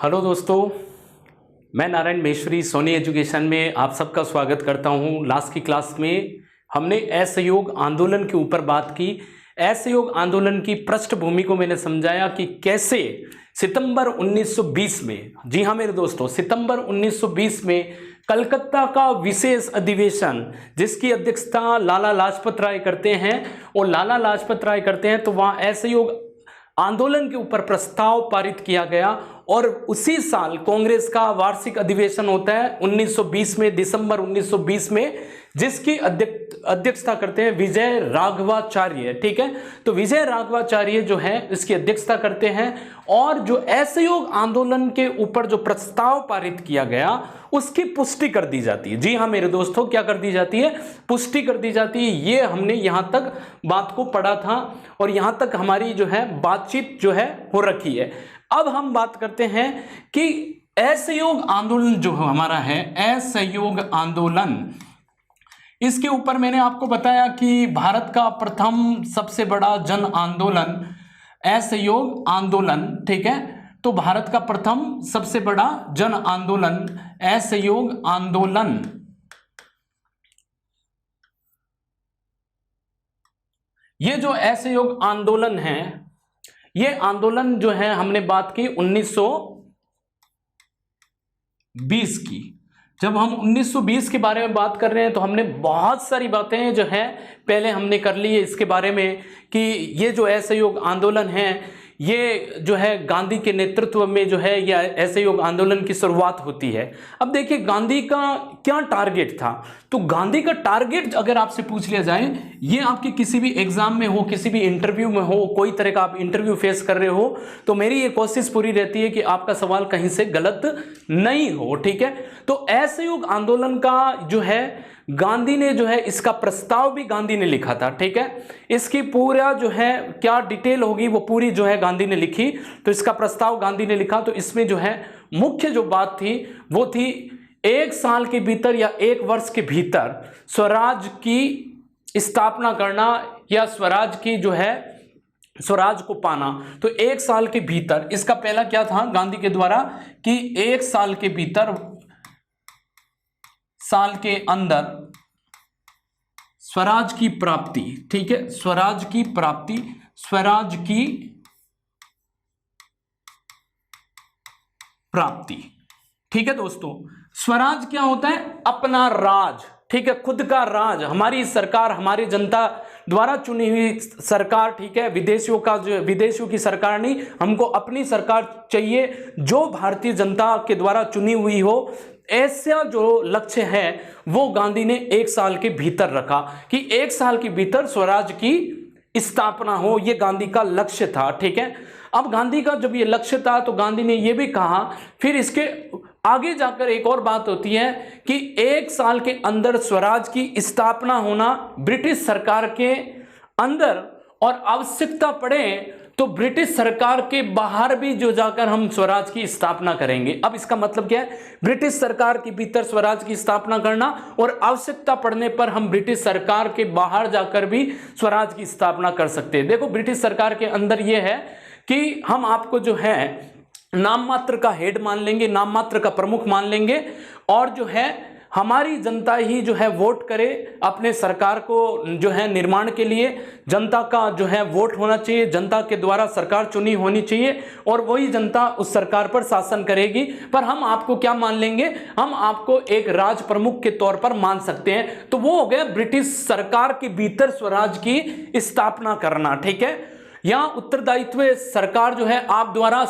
Hello दोस्तों, मैं Narayan Maheshwari Soni education में आप सबका स्वागत करता हूं। लास्ट की क्लास में हमने असहयोग आंदोलन के ऊपर बात की। असहयोग आंदोलन की पृष्ठभूमि को मैंने समझाया कि कैसे सितंबर 1920 में, जी हाँ मेरे दोस्तों, सितंबर 1920 में कलकत्ता का विशेष अधिवेशन जिसकी अध्यक्षता लाला लाजपत राय करते हैं और लाला लाजपत राय करते हैं, तो वहाँ असहयोग आंदोलन के ऊपर प्रस्ताव पारित किया गया और उसी साल कांग्रेस का वार्षिक अधिवेशन होता है 1920 में, दिसंबर 1920 में, जिसकी अध्यक्षता करते हैं विजय राघवाचार्य। ठीक है, तो विजय राघवाचार्य जो है इसकी अध्यक्षता करते हैं और जो असहयोग आंदोलन के ऊपर जो प्रस्ताव पारित किया गया उसकी पुष्टि कर दी जाती है। जी हाँ मेरे दोस्तों, क्या कर दी जाती है? पुष्टि कर दी जाती है। ये हमने यहां तक बात को पढ़ा था और यहां तक हमारी जो है बातचीत जो है हो रखी है। अब हम बात करते हैं कि असहयोग आंदोलन जो हमारा है, असहयोग आंदोलन, इसके ऊपर मैंने आपको बताया कि भारत का प्रथम सबसे बड़ा जन आंदोलन असहयोग आंदोलन, ठीक है, तो भारत का प्रथम सबसे बड़ा जन आंदोलन असहयोग आंदोलन, ये जो असहयोग आंदोलन है, ये आंदोलन जो है हमने बात की 1920 की। जब हम 1920 के बारे में बात कर रहे हैं तो हमने बहुत सारी बातें जो है पहले हमने कर ली है इसके बारे में कि ये जो असहयोग आंदोलन है ये जो है गांधी के नेतृत्व में जो है ये असहयोग आंदोलन की शुरुआत होती है। अब देखिए गांधी का क्या टारगेट था, तो गांधी का टारगेट अगर आपसे पूछ लिया जाए, ये आपके किसी भी एग्जाम में हो, किसी भी इंटरव्यू में हो, कोई तरह का आप इंटरव्यू फेस कर रहे हो, तो मेरी ये कोशिश पूरी रहती है कि आपका सवाल कहीं से गलत नहीं हो। ठीक है, तो असहयोग आंदोलन का जो है गांधी ने जो है इसका प्रस्ताव भी गांधी ने लिखा था। ठीक है, इसकी पूरा जो है क्या डिटेल होगी वो पूरी जो है गांधी ने लिखी, तो इसका प्रस्ताव गांधी ने लिखा। तो इसमें जो है मुख्य जो बात थी वो थी 1 साल के भीतर या 1 वर्ष के भीतर स्वराज की स्थापना करना या स्वराज की जो है स्वराज को पाना। तो 1 साल के भीतर, इसका पहला क्या था गांधी के द्वारा कि 1 साल के भीतर, साल के अंदर स्वराज की प्राप्ति। ठीक है, स्वराज की प्राप्ति, स्वराज की प्राप्ति। ठीक है दोस्तों, स्वराज क्या होता है? अपना राज, ठीक है, खुद का राज, हमारी सरकार, हमारी जनता द्वारा चुनी हुई सरकार। ठीक है, विदेशियों का जो विदेशियों की सरकार नहीं, हमको अपनी सरकार चाहिए जो भारतीय जनता के द्वारा चुनी हुई हो। ऐसा जो लक्ष्य है वो गांधी ने 1 साल के भीतर रखा कि 1 साल के भीतर स्वराज की स्थापना हो, ये गांधी का लक्ष्य था। ठीक है, अब गांधी का जब ये लक्ष्य था तो गांधी ने ये भी कहा, फिर इसके आगे जाकर एक और बात होती है कि 1 साल के अंदर स्वराज की स्थापना होना ब्रिटिश सरकार के अंदर, और आवश्यकता पड़े तो ब्रिटिश सरकार के बाहर भी जो जाकर हम स्वराज की स्थापना करेंगे। अब इसका मतलब क्या है? ब्रिटिश सरकार के भीतर स्वराज की स्थापना करना और आवश्यकता पड़ने पर हम ब्रिटिश सरकार के बाहर जाकर भी स्वराज की स्थापना कर सकते हैं। देखो ब्रिटिश सरकार के अंदर यह है कि हम आपको जो है नाम मात्र का हेड मान लेंगे, नाम मात्र का प्रमुख मान लेंगे, और जो है हमारी जनता ही जो है वोट करे अपने सरकार को जो है निर्माण के लिए। जनता का जो है वोट होना चाहिए, जनता के द्वारा सरकार चुनी होनी चाहिए और वही जनता उस सरकार पर शासन करेगी। पर हम आपको क्या मान लेंगे? हम आपको एक राज प्रमुख के तौर पर मान सकते हैं। तो वो हो गया ब्रिटिश सरकार के भीतर स्वराज की स्थापना करना। ठीक है, यहाँ उत्तरदायित्व सरकार जो है आप द्वारा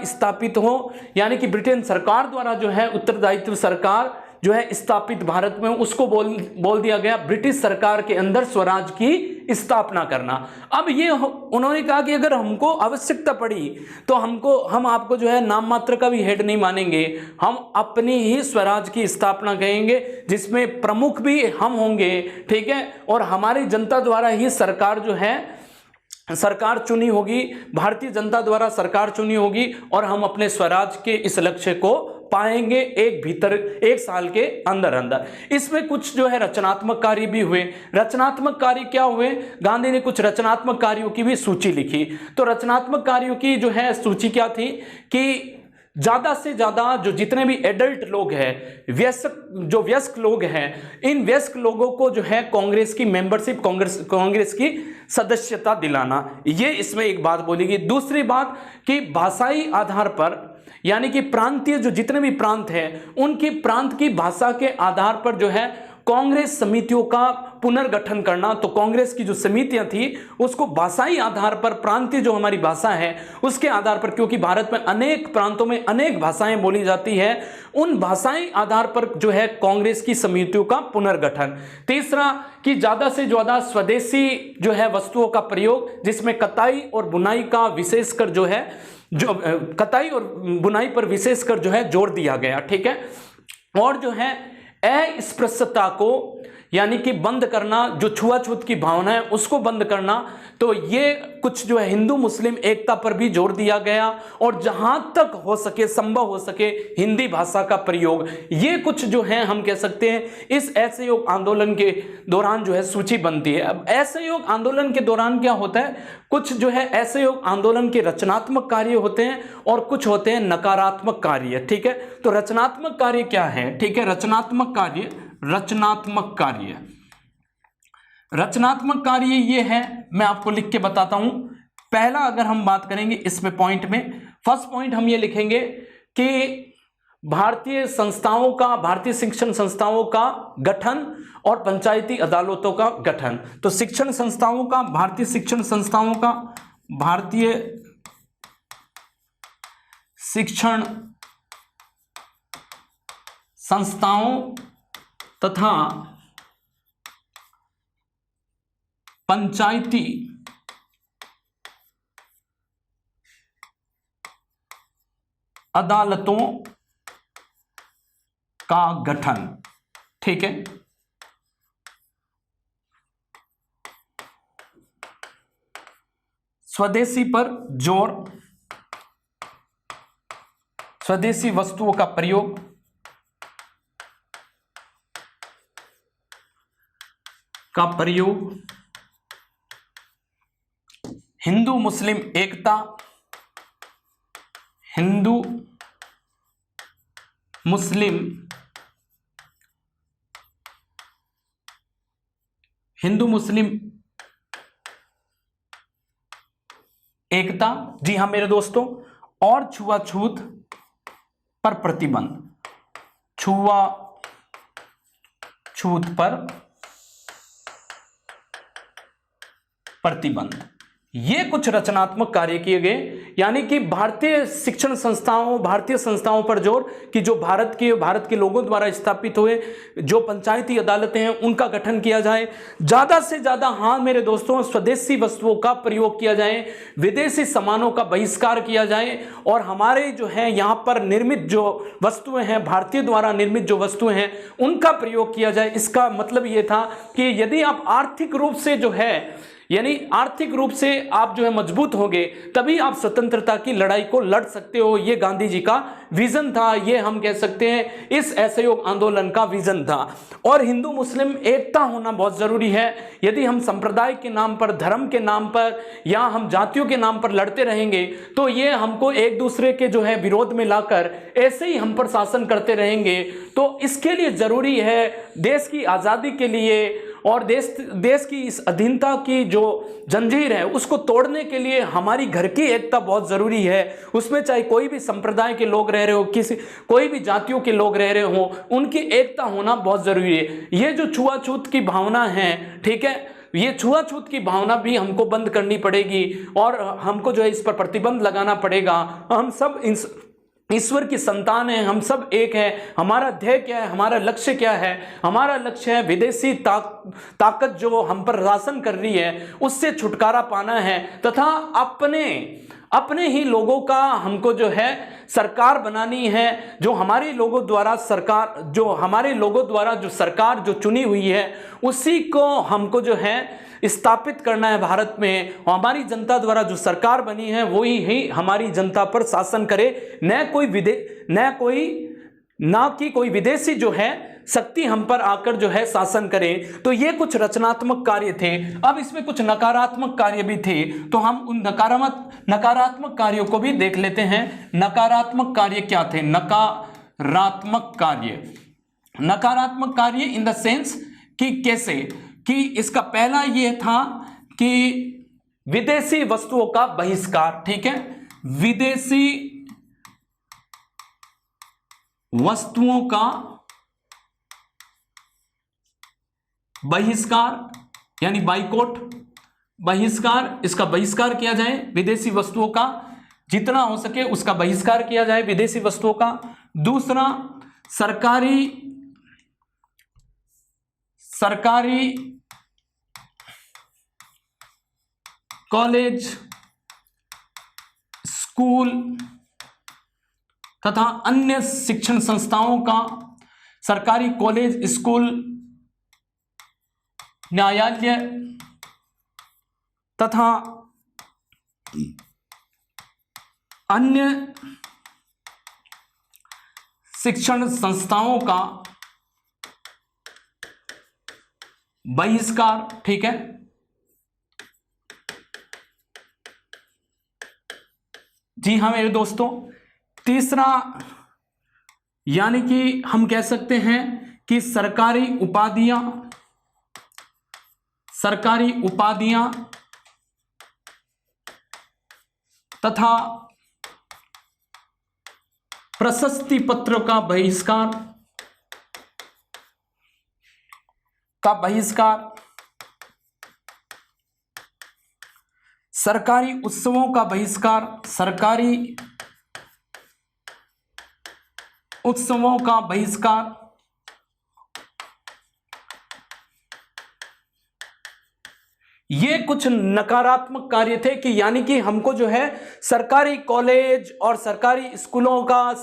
स्थापित हो, यानी कि ब्रिटेन सरकार द्वारा जो है उत्तरदायित्व सरकार जो है स्थापित भारत में, उसको बोल दिया गया ब्रिटिश सरकार के अंदर स्वराज की स्थापना करना। अब ये उन्होंने कहा कि अगर हमको आवश्यकता पड़ी तो हम आपको जो है नाम मात्र का भी हेड नहीं मानेंगे, हम अपनी ही स्वराज की स्थापना कहेंगे जिसमें प्रमुख भी हम होंगे। ठीक है, और हमारी जनता द्वारा ही सरकार जो है सरकार चुनी होगी, भारतीय जनता द्वारा सरकार चुनी होगी और हम अपने स्वराज के इस लक्ष्य को पाएंगे एक साल के अंदर अंदर। इसमें कुछ जो है रचनात्मक कार्य भी हुए। रचनात्मक कार्य क्या हुए? गांधी ने कुछ रचनात्मक कार्यों की भी सूची लिखी। तो रचनात्मक कार्यों की जो है सूची क्या थी कि ज्यादा से ज्यादा जो जितने भी एडल्ट लोग हैं, वयस्क लोग हैं, इन वयस्क लोगों को जो है कांग्रेस की मेंबरशिप, कांग्रेस की सदस्यता दिलाना, ये इसमें एक बात बोली गई। दूसरी बात कि भाषाई आधार पर, यानी कि प्रांतीय जो जितने भी प्रांत हैं उनकी प्रांत की भाषा के आधार पर जो है कांग्रेस समितियों का पुनर्गठन करना। तो कांग्रेस की जो समितियां थी उसको भाषाई आधार पर, प्रांतीय जो हमारी भाषा है उसके आधार पर, क्योंकि भारत में अनेक प्रांतों में अनेक भाषाएं बोली जाती है, उन भाषाई आधार पर जो है कांग्रेस की समितियों का पुनर्गठन। तीसरा कि ज्यादा से ज्यादा स्वदेशी जो है वस्तुओं का प्रयोग, जिसमें कताई और बुनाई का विशेषकर जो है कताई और बुनाई पर विशेषकर जो है जोर दिया गया। ठीक है। और जो है अस्पृश्यता को यानी कि बंद करना, जो छुआछूत की भावना है उसको बंद करना। तो ये कुछ जो है हिंदू मुस्लिम एकता पर भी जोर दिया गया। और जहां तक हो सके, संभव हो सके, हिंदी भाषा का प्रयोग। ये कुछ जो है हम कह सकते हैं इस असहयोग आंदोलन के दौरान जो है सूची बनती है। अब असहयोग आंदोलन के दौरान क्या होता है? कुछ जो है असहयोग आंदोलन के रचनात्मक कार्य होते हैं और कुछ होते हैं नकारात्मक कार्य। ठीक है। तो रचनात्मक कार्य क्या है? ठीक है, रचनात्मक कार्य ये है, मैं आपको लिख के बताता हूं। पहला अगर हम बात करेंगे इसमें पॉइंट में, फर्स्ट पॉइंट हम ये लिखेंगे कि भारतीय शिक्षण संस्थाओं का गठन और पंचायती अदालतों का गठन। तो शिक्षण संस्थाओं का, भारतीय शिक्षण संस्थाओं तथा पंचायती अदालतों का गठन। ठीक है। स्वदेशी पर जोर, स्वदेशी वस्तुओं का प्रयोग, हिंदू मुस्लिम एकता, हिंदू मुस्लिम एकता, जी हां मेरे दोस्तों, और छुआछूत पर प्रतिबंध, छुआछूत पर प्रतिबंध। ये कुछ रचनात्मक कार्य किए गए। यानी कि भारतीय शिक्षण संस्थाओं, भारतीय संस्थाओं पर जोर कि जो भारत के लोगों द्वारा स्थापित हुए जो पंचायती अदालतें हैं उनका गठन किया जाए। ज्यादा से ज्यादा, हाँ मेरे दोस्तों, स्वदेशी वस्तुओं का प्रयोग किया जाए, विदेशी सामानों का बहिष्कार किया जाए, और हमारे जो है यहाँ पर निर्मित जो वस्तुएं हैं, भारतीय द्वारा निर्मित जो वस्तुएं हैं उनका प्रयोग किया जाए। इसका मतलब ये था कि यदि आप आर्थिक रूप से जो है, यानी आर्थिक रूप से आप जो है मजबूत होंगे, तभी आप स्वतंत्रता की लड़ाई को लड़ सकते हो। ये गांधी जी का विजन था, ये हम कह सकते हैं इस असहयोग आंदोलन का विजन था। और हिंदू मुस्लिम एकता होना बहुत जरूरी है। यदि हम संप्रदाय के नाम पर, धर्म के नाम पर या हम जातियों के नाम पर लड़ते रहेंगे तो ये हमको एक दूसरे के जो है विरोध में लाकर ऐसे ही हम पर शासन करते रहेंगे। तो इसके लिए जरूरी है, देश की आजादी के लिए और देश की इस अधीनता की जो जंजीर है उसको तोड़ने के लिए हमारी घर की एकता बहुत जरूरी है। उसमें चाहे कोई भी संप्रदाय के लोग रह रहे हो, कोई भी जातियों के लोग रह रहे हो, उनकी एकता होना बहुत जरूरी है। ये जो छुआछूत की भावना है, ठीक है, ये छुआछूत की भावना भी हमको बंद करनी पड़ेगी और हमको जो है इस पर प्रतिबंध लगाना पड़ेगा। हम सब ईश्वर की संतान है, हम सब एक हैं। हमारा ध्येय क्या है, हमारा लक्ष्य क्या है? हमारा लक्ष्य है विदेशी ताकत जो हम पर शासन कर रही है उससे छुटकारा पाना है, तथा अपने ही लोगों का हमको जो है सरकार बनानी है। जो हमारे लोगों द्वारा जो सरकार जो चुनी हुई है उसी को हमको जो है स्थापित करना है भारत में। हमारी जनता द्वारा जो सरकार बनी है वही ही हमारी जनता पर शासन करे, न कोई ना कि कोई विदेशी जो है शक्ति हम पर आकर जो है शासन करे। तो ये कुछ रचनात्मक कार्य थे। अब इसमें कुछ नकारात्मक कार्य भी थे, तो हम उन नकारात्मक कार्यों को भी देख लेते हैं। नकारात्मक कार्य क्या थे? नकारात्मक कार्य इन द सेंस कि कैसे, कि इसका पहला ये था कि विदेशी वस्तुओं का बहिष्कार। ठीक है, विदेशी वस्तुओं का बहिष्कार यानी बाइकॉट, बहिष्कार, इसका बहिष्कार किया जाए। विदेशी वस्तुओं का जितना हो सके उसका बहिष्कार किया जाए, विदेशी वस्तुओं का। दूसरा, सरकारी कॉलेज, स्कूल तथा अन्य शिक्षण संस्थाओं का, सरकारी कॉलेज, स्कूल, न्यायालय तथा अन्य शिक्षण संस्थाओं का बहिष्कार। ठीक है, जी हाँ मेरे दोस्तों। तीसरा, यानी कि हम कह सकते हैं कि सरकारी उपाधियां तथा प्रशस्ति पत्रों का बहिष्कार सरकारी उत्सवों का बहिष्कार, सरकारी उत्सवों का बहिष्कार, ये कुछ नकारात्मक कार्य थे कि यानी कि हमको जो है सरकारी कॉलेज और सरकारी स्कूलों का,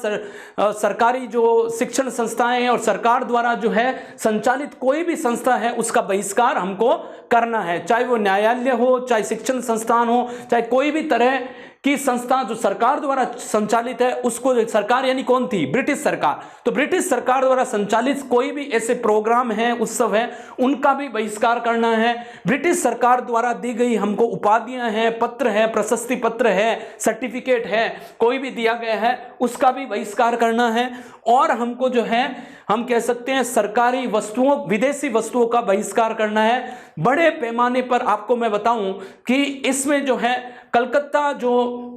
सरकारी जो शिक्षण संस्थाएं हैं और सरकार द्वारा जो है संचालित कोई भी संस्था है उसका बहिष्कार हमको करना है, चाहे वो न्यायालय हो, चाहे शिक्षण संस्थान हो, चाहे कोई भी तरह की संस्था जो सरकार द्वारा संचालित है उसको। सरकार यानी कौन थी? ब्रिटिश सरकार। तो ब्रिटिश सरकार द्वारा संचालित कोई भी ऐसे प्रोग्राम हैं, उत्सव है, उनका भी बहिष्कार करना है। ब्रिटिश सरकार द्वारा दी गई हमको उपाधियां हैं, पत्र है, प्रशस्ति पत्र है, सर्टिफिकेट है, कोई भी दिया गया है उसका भी बहिष्कार करना है। और हमको जो है हम कह सकते हैं सरकारी वस्तुओं, विदेशी वस्तुओं का बहिष्कार करना है बड़े पैमाने पर। आपको मैं बताऊं कि इसमें जो है कलकत्ता जो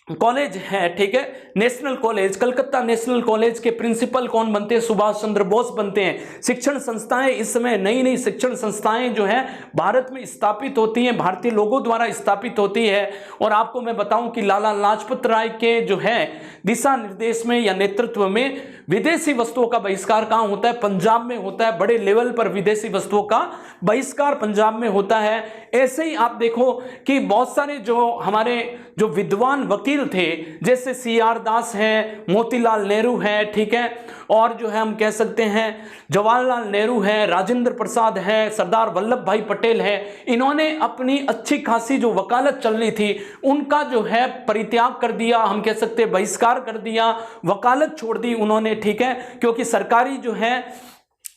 कॉलेज है, ठीक है, national college, Calcutta national college के प्रिंसिपल कौन बनते हैं? सुभाष चंद्र बोस बनते हैं। शिक्षण संस्थाएं, इस समय नई नई शिक्षण संस्थाएं जो है भारत में स्थापित होती हैं, भारतीय लोगों द्वारा स्थापित होती है। और आपको मैं बताऊं कि लाला लाजपत राय के जो है दिशा निर्देश में या नेतृत्व में विदेशी वस्तुओं का बहिष्कार कहां होता है? पंजाब में होता है। बड़े लेवल पर विदेशी वस्तुओं का बहिष्कार पंजाब में होता है। ऐसे ही आप देखो कि बहुत सारे जो हमारे जो विद्वान वकील थे, जैसे CR दास है, मोतीलाल नेहरू है, ठीक है, और जो है हम कह सकते हैं जवाहरलाल नेहरू है, राजेंद्र प्रसाद है, सरदार वल्लभ भाई पटेल है, इन्होंने अपनी अच्छी खासी जो वकालत चल रही थी उनका जो है परित्याग कर दिया, हम कह सकते हैं बहिष्कार कर दिया, वकालत छोड़ दी उन्होंने, ठीक है, क्योंकि सरकारी जो है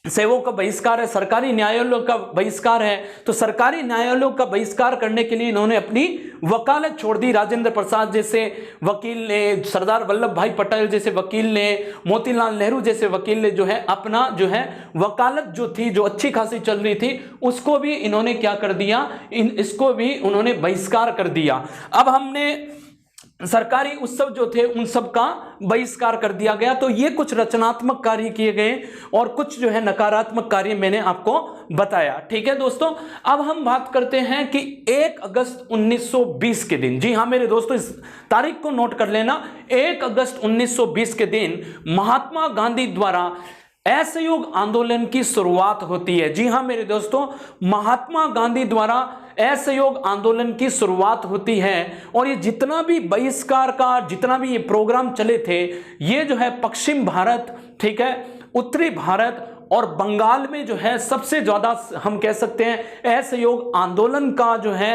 सेवों का बहिष्कार है, सरकारी न्यायालयों का बहिष्कार है। तो सरकारी न्यायालयों का बहिष्कार करने के लिए इन्होंने अपनी वकालत छोड़ दी। राजेंद्र प्रसाद जैसे वकील ने, सरदार वल्लभ भाई पटेल जैसे वकील ने, मोतीलाल नेहरू जैसे वकील ने जो है अपना जो है वकालत जो थी, जो अच्छी खासी चल रही थी, उसको भी इन्होंने क्या कर दिया? इसको भी उन्होंने बहिष्कार कर दिया। अब हमने सरकारी उत्सव जो थे उन सब का बहिष्कार कर दिया गया। तो ये कुछ रचनात्मक कार्य किए गए और कुछ जो है नकारात्मक कार्य मैंने आपको बताया। ठीक है दोस्तों, अब हम बात करते हैं कि 1 अगस्त 1920 के दिन, जी हाँ मेरे दोस्तों इस तारीख को नोट कर लेना, 1 अगस्त 1920 के दिन महात्मा गांधी द्वारा असहयोग आंदोलन की शुरुआत होती है। जी हाँ मेरे दोस्तों, महात्मा गांधी द्वारा असहयोग आंदोलन की शुरुआत होती है। और ये जितना भी बहिष्कार का, जितना भी ये प्रोग्राम चले थे, ये जो है पश्चिम भारत, ठीक है, उत्तरी भारत और बंगाल में जो है सबसे ज्यादा हम कह सकते हैं असहयोग आंदोलन का जो है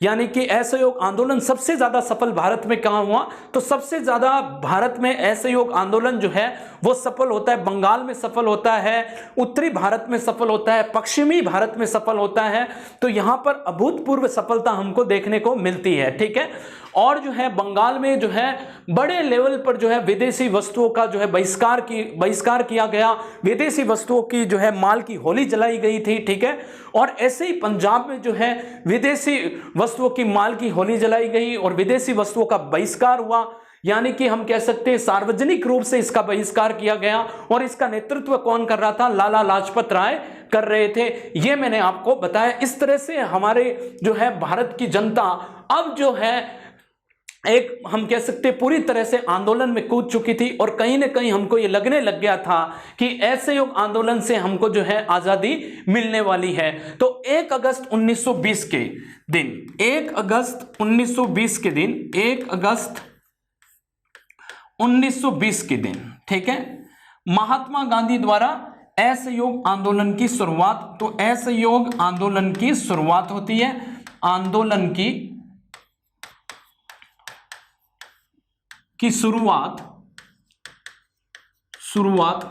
यानी कि असहयोग आंदोलन सबसे ज्यादा सफल भारत में कहां हुआ, तो सबसे ज्यादा भारत में असहयोग आंदोलन जो है वो सफल होता है बंगाल में, सफल होता है उत्तरी भारत में, सफल होता है पश्चिमी भारत में, सफल होता है। तो यहां पर अभूतपूर्व सफलता हमको देखने को मिलती है, ठीक है। और जो है बंगाल में जो है बड़े लेवल पर जो है विदेशी वस्तुओं का जो है बहिष्कार किया गया, विदेशी वस्तुओं की जो है माल की होली जलाई गई थी, ठीक है। और ऐसे ही पंजाब में जो है विदेशी वस्तुओं की माल की होली जलाई गई और विदेशी वस्तुओं का बहिष्कार हुआ, यानी कि हम कह सकते हैं सार्वजनिक रूप से इसका बहिष्कार किया गया। और इसका नेतृत्व कौन कर रहा था? लाला लाजपत राय कर रहे थे। ये मैंने आपको बताया। इस तरह से हमारे जो है भारत की जनता अब जो है एक हम कह सकते पूरी तरह से आंदोलन में कूद चुकी थी और कहीं ना कहीं हमको ये लगने लग गया था कि असहयोग आंदोलन से हमको जो है आजादी मिलने वाली है। तो 1 अगस्त 1920 के दिन 1 अगस्त 1920 के दिन 1 अगस्त 1920 के दिन, ठीक है, महात्मा गांधी द्वारा असहयोग आंदोलन की शुरुआत। तो असहयोग आंदोलन की शुरुआत होती है। आंदोलन की शुरुआत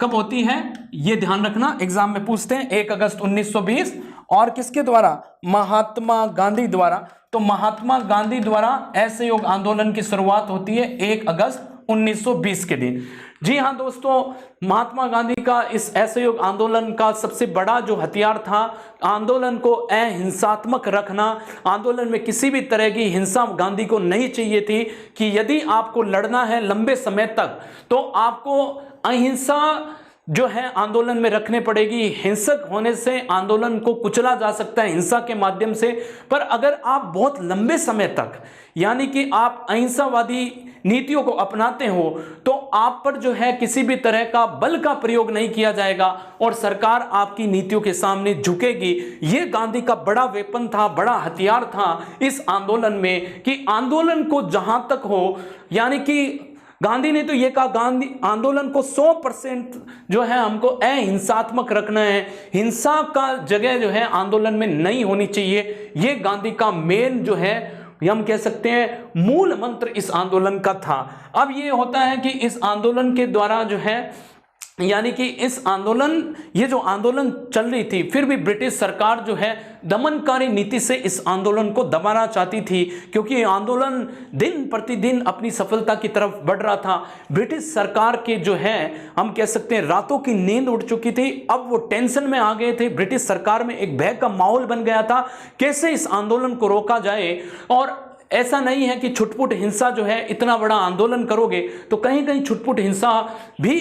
कब होती है ये ध्यान रखना, एग्जाम में पूछते हैं। 1 अगस्त 1920 और किसके द्वारा? महात्मा गांधी द्वारा। तो महात्मा गांधी द्वारा असहयोग आंदोलन की शुरुआत होती है 1 अगस्त 1920 के दिन। जी हां दोस्तों, महात्मा गांधी का इस असहयोग आंदोलन का सबसे बड़ा जो हथियार था, आंदोलन को अहिंसात्मक रखना। आंदोलन में किसी भी तरह की हिंसा गांधी को नहीं चाहिए थी कि यदि आपको लड़ना है लंबे समय तक तो आपको अहिंसा जो है आंदोलन में रखने पड़ेगी। हिंसक होने से आंदोलन को कुचला जा सकता है हिंसा के माध्यम से, पर अगर आप बहुत लंबे समय तक यानी कि आप अहिंसावादी नीतियों को अपनाते हो तो आप पर जो है किसी भी तरह का बल का प्रयोग नहीं किया जाएगा और सरकार आपकी नीतियों के सामने झुकेगी। ये गांधी का बड़ा वेपन था, बड़ा हथियार था इस आंदोलन में कि आंदोलन को जहां तक हो, यानी कि गांधी ने तो ये कहा गांधी आंदोलन को 100% जो है हमको अहिंसात्मक रखना है, हिंसा का जगह जो है आंदोलन में नहीं होनी चाहिए। ये गांधी का मेन जो है हम कह सकते हैं मूल मंत्र इस आंदोलन का था। अब ये होता है कि इस आंदोलन के द्वारा जो है यानी कि इस आंदोलन ये जो आंदोलन चल रही थी, फिर भी ब्रिटिश सरकार जो है दमनकारी नीति से इस आंदोलन को दबाना चाहती थी क्योंकि ये आंदोलन दिन प्रतिदिन अपनी सफलता की तरफ बढ़ रहा था। ब्रिटिश सरकार के जो है हम कह सकते हैं रातों की नींद उड़ चुकी थी। अब वो टेंशन में आ गए थे। ब्रिटिश सरकार में एक भय का माहौल बन गया था, कैसे इस आंदोलन को रोका जाए। और ऐसा नहीं है कि छुटपुट हिंसा जो है इतना बड़ा आंदोलन करोगे तो कहीं कहीं छुटपुट हिंसा भी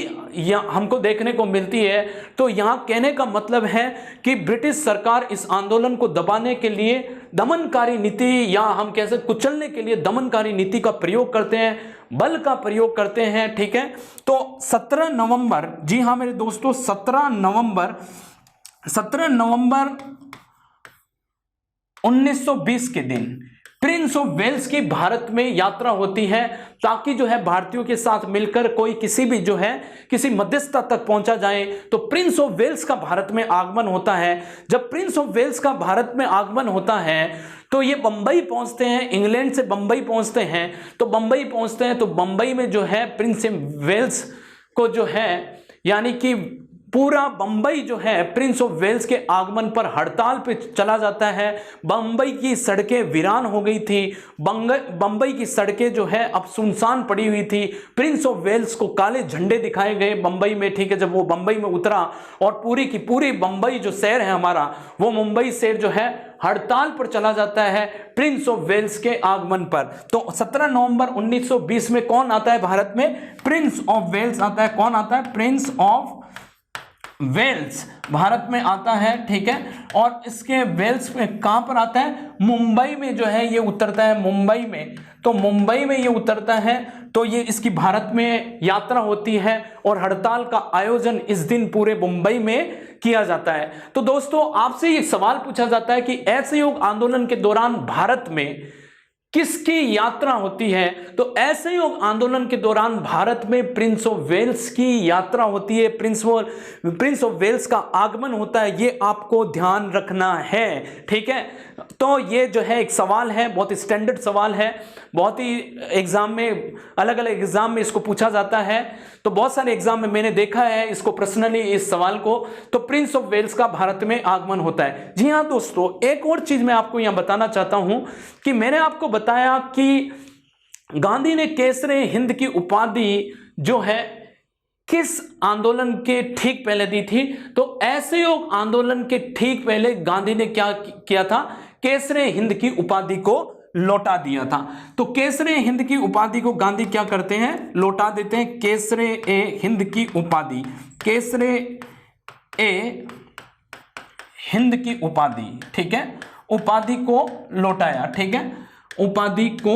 हमको देखने को मिलती है। तो यहाँ कहने का मतलब है कि ब्रिटिश सरकार इस आंदोलन को दबाने के लिए दमनकारी नीति या हम कह सकते कुचलने के लिए दमनकारी नीति का प्रयोग करते हैं, बल का प्रयोग करते हैं, ठीक है। तो 17 नवंबर, जी हाँ मेरे दोस्तों, 17 नवंबर 1920 के दिन प्रिंस ऑफ वेल्स की भारत में यात्रा होती है ताकि जो है भारतीयों के साथ मिलकर कोई किसी भी जो है किसी मध्यस्थता तक पहुंचा जाए। तो प्रिंस ऑफ वेल्स का भारत में आगमन होता है। जब प्रिंस ऑफ वेल्स का भारत में आगमन होता है तो ये बंबई पहुंचते हैं, इंग्लैंड से बंबई पहुंचते हैं। तो बंबई पहुंचते हैं तो बंबई में जो है प्रिंस ऑफ वेल्स को जो है यानी कि पूरा बंबई जो है प्रिंस ऑफ वेल्स के आगमन पर हड़ताल पे चला जाता है। बंबई की सड़कें वीरान हो गई थी। बंबई की सड़कें जो है अब सुनसान पड़ी हुई थी। प्रिंस ऑफ वेल्स को काले झंडे दिखाए गए बंबई में, ठीक है। जब वो बंबई में उतरा और पूरी की पूरी बंबई जो शहर है हमारा, वो मुंबई शहर जो है हड़ताल पर चला जाता है प्रिंस ऑफ वेल्स के आगमन पर। तो 17 नवंबर 1920 में कौन आता है भारत में? प्रिंस ऑफ वेल्स आता है। कौन आता है? प्रिंस ऑफ वेल्स भारत में आता है, ठीक है। और इसके वेल्स में कहां पर आता है? मुंबई में जो है ये उतरता है, मुंबई में। तो मुंबई में ये उतरता है तो ये इसकी भारत में यात्रा होती है और हड़ताल का आयोजन इस दिन पूरे मुंबई में किया जाता है। तो दोस्तों आपसे ये सवाल पूछा जाता है कि असहयोग आंदोलन के दौरान भारत में किसकी यात्रा होती है? तो असहयोग आंदोलन के दौरान भारत में प्रिंस ऑफ वेल्स की यात्रा होती है, प्रिंस ऑफ वेल्स का आगमन होता है, ये आपको ध्यान रखना है। ठीक है, तो ये जो है एक सवाल है, बहुत स्टैंडर्ड सवाल है, बहुत ही एग्जाम में, अलग अलग एग्जाम में इसको पूछा जाता है। तो बहुत सारे एग्जाम में मैंने देखा है इसको पर्सनली, इस सवाल को। तो प्रिंस ऑफ वेल्स का भारत में आगमन होता है। जी हाँ दोस्तों, एक और चीज मैं आपको यहां बताना चाहता हूं कि मैंने आपको बताया कि गांधी ने केसरे हिंद की उपाधि जो है किस आंदोलन के ठीक पहले दी थी? तो असहयोग आंदोलन के ठीक पहले गांधी ने क्या किया था? केसरे हिंद की उपाधि को लौटा दिया था। तो केसरे हिंद की उपाधि को गांधी क्या करते हैं? लौटा देते हैं। केसरे ए हिंद की उपाधि, केसरे ए हिंद की उपाधि, ठीक है, उपाधि को लौटाया। ठीक है, उपाधि को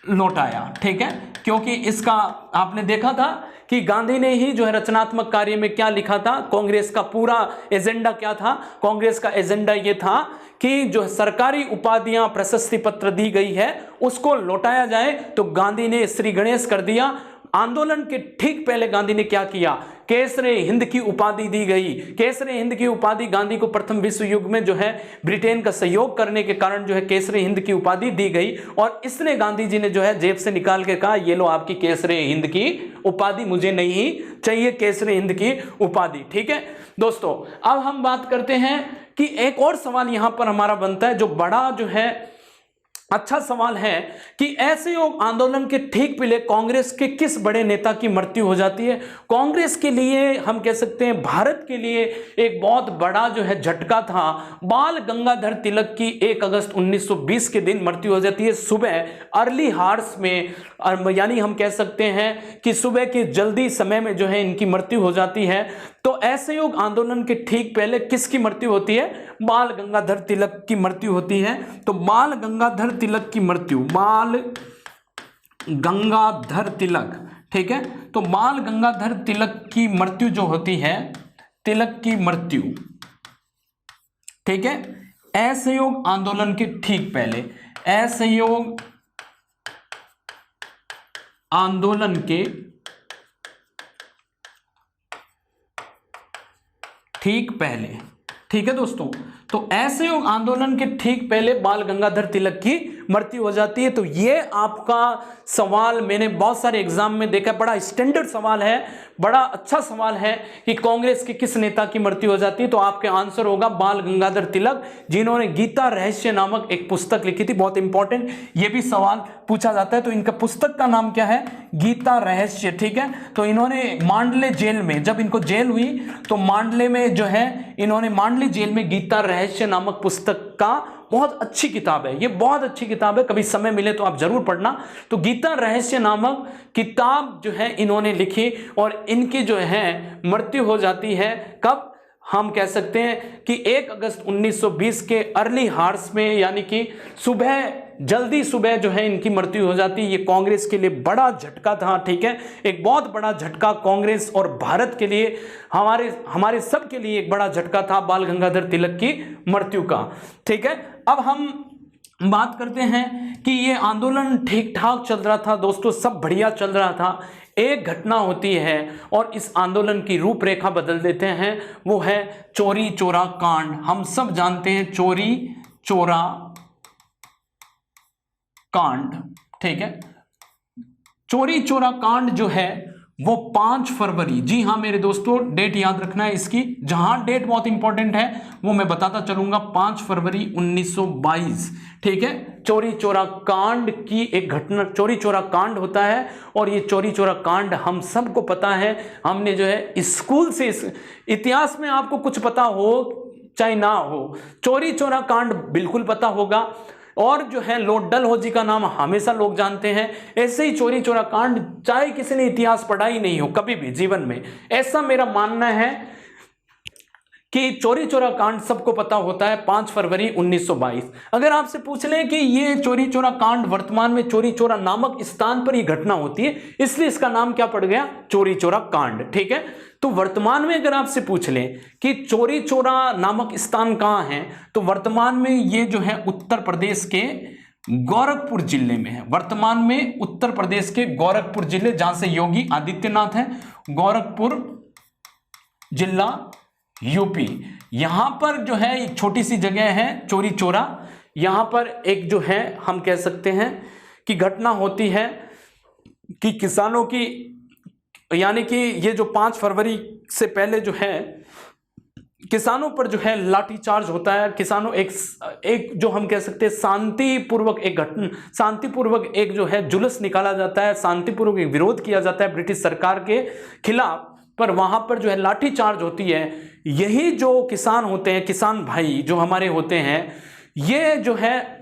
लौटाया। ठीक है, क्योंकि इसका आपने देखा था कि गांधी ने ही जो है रचनात्मक कार्य में क्या लिखा था? कांग्रेस का पूरा एजेंडा क्या था? कांग्रेस का एजेंडा ये था कि जो सरकारी उपाधियां, प्रशस्ति पत्र दी गई है उसको लौटाया जाए। तो गांधी ने श्री गणेश कर दिया। आंदोलन के ठीक पहले गांधी ने क्या किया? केसरे हिंद की उपाधि दी गई। केसरे हिंद की उपाधि गांधी को प्रथम विश्व युद्ध में जो है ब्रिटेन का सहयोग करने के कारण जो है केसरे हिंद की उपाधि दी गई, और इसने गांधी जी ने जो है जेब से निकाल के कहा, ये लो आपकी केसरे हिंद की उपाधि, मुझे नहीं चाहिए केसरे हिंद की उपाधि। ठीक है दोस्तों, अब हम बात करते हैं कि एक और सवाल यहां पर हमारा बनता है जो बड़ा जो है अच्छा सवाल है कि असहयोग आंदोलन के ठीक पहले कांग्रेस के किस बड़े नेता की मृत्यु हो जाती है? कांग्रेस के लिए हम कह सकते हैं, भारत के लिए एक बहुत बड़ा जो है झटका था। बाल गंगाधर तिलक की 1 अगस्त 1920 के दिन मृत्यु हो जाती है, सुबह अर्ली हार्स में, यानी हम कह सकते हैं कि सुबह के जल्दी समय में जो है इनकी मृत्यु हो जाती है। तो असहयोग आंदोलन के ठीक पहले किसकी मृत्यु होती है? बाल गंगाधर तिलक की मृत्यु होती है। तो बाल गंगाधर तिलक की मृत्यु, बाल गंगाधर तिलक, ठीक है, तो बाल गंगाधर तिलक की मृत्यु जो होती है, तिलक की मृत्यु, ठीक है, असहयोग आंदोलन के ठीक पहले, असहयोग आंदोलन के ठीक पहले। ठीक है दोस्तों, तो असहयोग आंदोलन के ठीक पहले बाल गंगाधर तिलक की मृत्यु हो जाती है। तो ये आपका सवाल मैंने बहुत सारे एग्जाम में देखा, बड़ा स्टैंडर्ड सवाल है, बड़ा अच्छा सवाल है कि कांग्रेस के किस नेता की मृत्यु हो जाती है। तो आपके आंसर होगा बाल गंगाधर तिलक, जिन्होंने गीता रहस्य नामक एक पुस्तक लिखी थी। बहुत इंपॉर्टेंट, ये भी सवाल पूछा जाता है। तो इनका पुस्तक का नाम क्या है? गीता रहस्य। ठीक है, तो इन्होंने मांडले जेल में, जब इनको जेल हुई तो मांडले में जो है इन्होंने मांडले जेल में गीता रहस्य नामक पुस्तक का, बहुत अच्छी किताब है ये, बहुत अच्छी किताब है, कभी समय मिले तो आप जरूर पढ़ना। तो गीता रहस्य नामक किताब जो है इन्होंने लिखी, और इनकी जो है मृत्यु हो जाती है कब? हम कह सकते हैं कि 1 अगस्त 1920 के अर्ली हार्स में, यानी कि सुबह, जल्दी सुबह जो है इनकी मृत्यु हो जाती है। ये कांग्रेस के लिए बड़ा झटका था। ठीक है, एक बहुत बड़ा झटका कांग्रेस और भारत के लिए, हमारे सब के लिए एक बड़ा झटका था बाल गंगाधर तिलक की मृत्यु का। ठीक है, अब हम बात करते हैं कि ये आंदोलन ठीक ठाक चल रहा था दोस्तों, सब बढ़िया चल रहा था। एक घटना होती है और इस आंदोलन की रूपरेखा बदल देते हैं, वो है चोरी चोरा कांड। हम सब जानते हैं चोरी चोरा कांड। ठीक है, चोरी चोरा कांड जो है वो 5 फरवरी, जी हाँ मेरे दोस्तों, डेट याद रखना है इसकी, जहां डेट बहुत इंपॉर्टेंट है वो मैं बताता चलूंगा, 5 फरवरी 1922। ठीक है, चोरी चोरा कांड की एक घटना, चोरी चोरा कांड होता है, और ये चोरी चोरा कांड हम सबको पता है। हमने जो है स्कूल से, इतिहास में आपको कुछ पता हो चाहे ना हो, चोरी चोरा कांड बिल्कुल पता होगा। और जो है लॉर्ड डलहौजी का नाम हमेशा लोग जानते हैं। ऐसे ही चोरी चोरा कांड, चाहे किसी ने इतिहास पढ़ा ही नहीं हो कभी भी जीवन में, ऐसा मेरा मानना है कि चोरी चोरा कांड सबको पता होता है 5 फरवरी 1922। अगर आपसे पूछ लें कि ये चोरी चोरा कांड वर्तमान में चोरी चोरा नामक स्थान पर ये घटना होती है, इसलिए इसका नाम क्या पड़ गया? चोरी चोरा कांड। ठीक है, तो वर्तमान में अगर आपसे पूछ लें कि चोरी चोरा नामक स्थान कहां है, तो वर्तमान में ये जो है उत्तर प्रदेश के गोरखपुर जिले में है, वर्तमान में उत्तर प्रदेश के गोरखपुर जिले, जहां से योगी आदित्यनाथ है। गोरखपुर जिला यूपी। यहां पर जो है एक छोटी सी जगह है चौरी चौरा, यहां पर एक जो है हम कह सकते हैं कि घटना होती है कि किसानों की, यानी कि ये जो 5 फरवरी से पहले जो है किसानों पर जो है लाठीचार्ज होता है। किसानों एक जो हम कह सकते हैं शांतिपूर्वक एक जो है जुलूस निकाला जाता है, शांतिपूर्वक एक विरोध किया जाता है ब्रिटिश सरकार के खिलाफ, पर वहां पर जो है लाठीचार्ज होती है। यही जो किसान होते हैं, किसान भाई जो हमारे होते हैं, ये जो है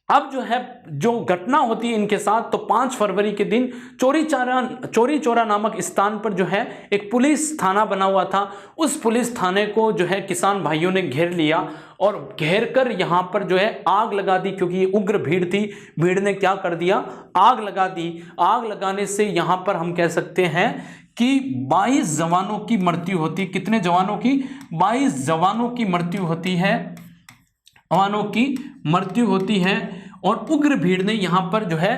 अब जो है जो घटना होती है इनके साथ, तो 5 फरवरी के दिन चौरी चौरा नामक स्थान पर जो है एक पुलिस थाना बना हुआ था। उस पुलिस थाने को जो है किसान भाइयों ने घेर लिया और घेर कर यहाँ पर जो है आग लगा दी, क्योंकि ये उग्र भीड़ थी। भीड़ ने क्या कर दिया, आग लगा दी। आग लगाने से यहाँ पर हम कह सकते हैं कि 22 जवानों की मृत्यु होती। कितने जवानों की? 22 जवानों की मृत्यु होती है, जवानों की मृत्यु होती है। और उग्र भीड़ ने यहां पर जो है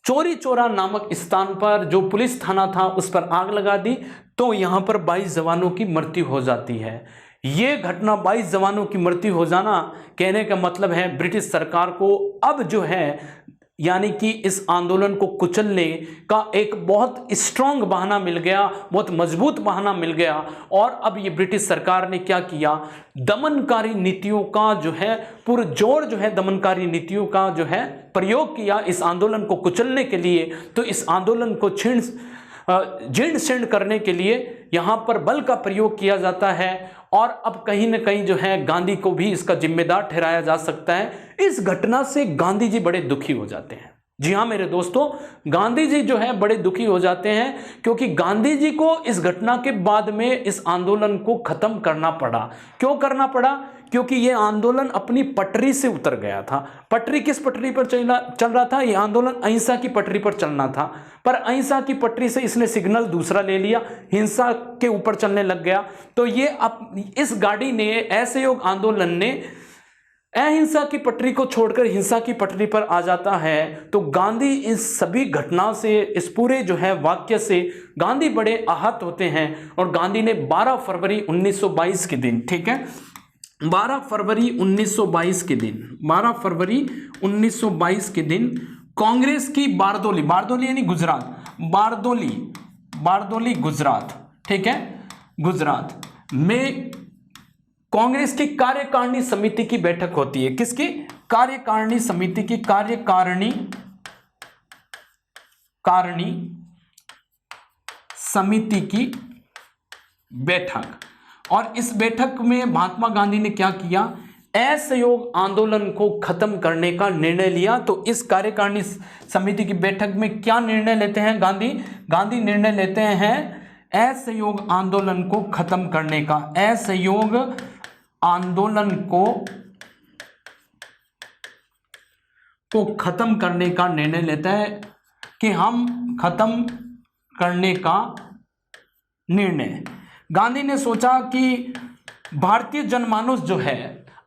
चौरी चौरा नामक स्थान पर जो पुलिस थाना था उस पर आग लगा दी, तो यहां पर 22 जवानों की मृत्यु हो जाती है। ये घटना 22 जवानों की मृत्यु हो जाना, कहने का मतलब है ब्रिटिश सरकार को अब जो है यानी कि इस आंदोलन को कुचलने का एक बहुत स्ट्रांग बहाना मिल गया, बहुत मजबूत बहाना मिल गया। और अब ये ब्रिटिश सरकार ने क्या किया, दमनकारी नीतियों का जो है पुरजोर जो है दमनकारी नीतियों का जो है प्रयोग किया इस आंदोलन को कुचलने के लिए। तो इस आंदोलन को जीर्ण शीर्ण करने के लिए यहाँ पर बल का प्रयोग किया जाता है। और अब कहीं ना कहीं जो है गांधी को भी इसका जिम्मेदार ठहराया जा सकता है। इस घटना से गांधी जी बड़े दुखी हो जाते हैं। जी हाँ मेरे दोस्तों, गांधी जी जो है बड़े दुखी हो जाते हैं, क्योंकि गांधी जी को इस घटना के बाद में इस आंदोलन को खत्म करना पड़ा। क्यों करना पड़ा? क्योंकि ये आंदोलन अपनी पटरी से उतर गया था। पटरी किस पटरी पर चल रहा था? ये आंदोलन अहिंसा की पटरी पर चलना था, पर अहिंसा की पटरी से इसने सिग्नल दूसरा ले लिया, हिंसा के ऊपर चलने लग गया। तो ये इस गाड़ी ने, असहयोग आंदोलन ने अहिंसा की पटरी को छोड़कर हिंसा की पटरी पर आ जाता है। तो गांधी इस सभी घटनाओं से, इस पूरे जो है वाक्य से गांधी बड़े आहत होते हैं। और गांधी ने 12 फरवरी 1922 के दिन, ठीक है, 12 फरवरी 1922 के दिन, 12 फरवरी 1922 के दिन कांग्रेस की बारदोली यानी गुजरात, बारदोली गुजरात, ठीक है, गुजरात में कांग्रेस की कार्यकारिणी समिति की बैठक होती है। किसकी? कार्यकारिणी समिति की, कार्यकारिणी समिति की बैठक। और इस बैठक में महात्मा गांधी ने क्या किया, असहयोग आंदोलन को खत्म करने का निर्णय लिया। तो इस कार्यकारिणी समिति की बैठक में क्या निर्णय लेते हैं गांधी निर्णय लेते हैं असहयोग आंदोलन को खत्म करने का, असहयोग आंदोलन को खत्म करने का निर्णय लेता है कि हम खत्म करने का निर्णय। गांधी ने सोचा कि भारतीय जनमानस जो है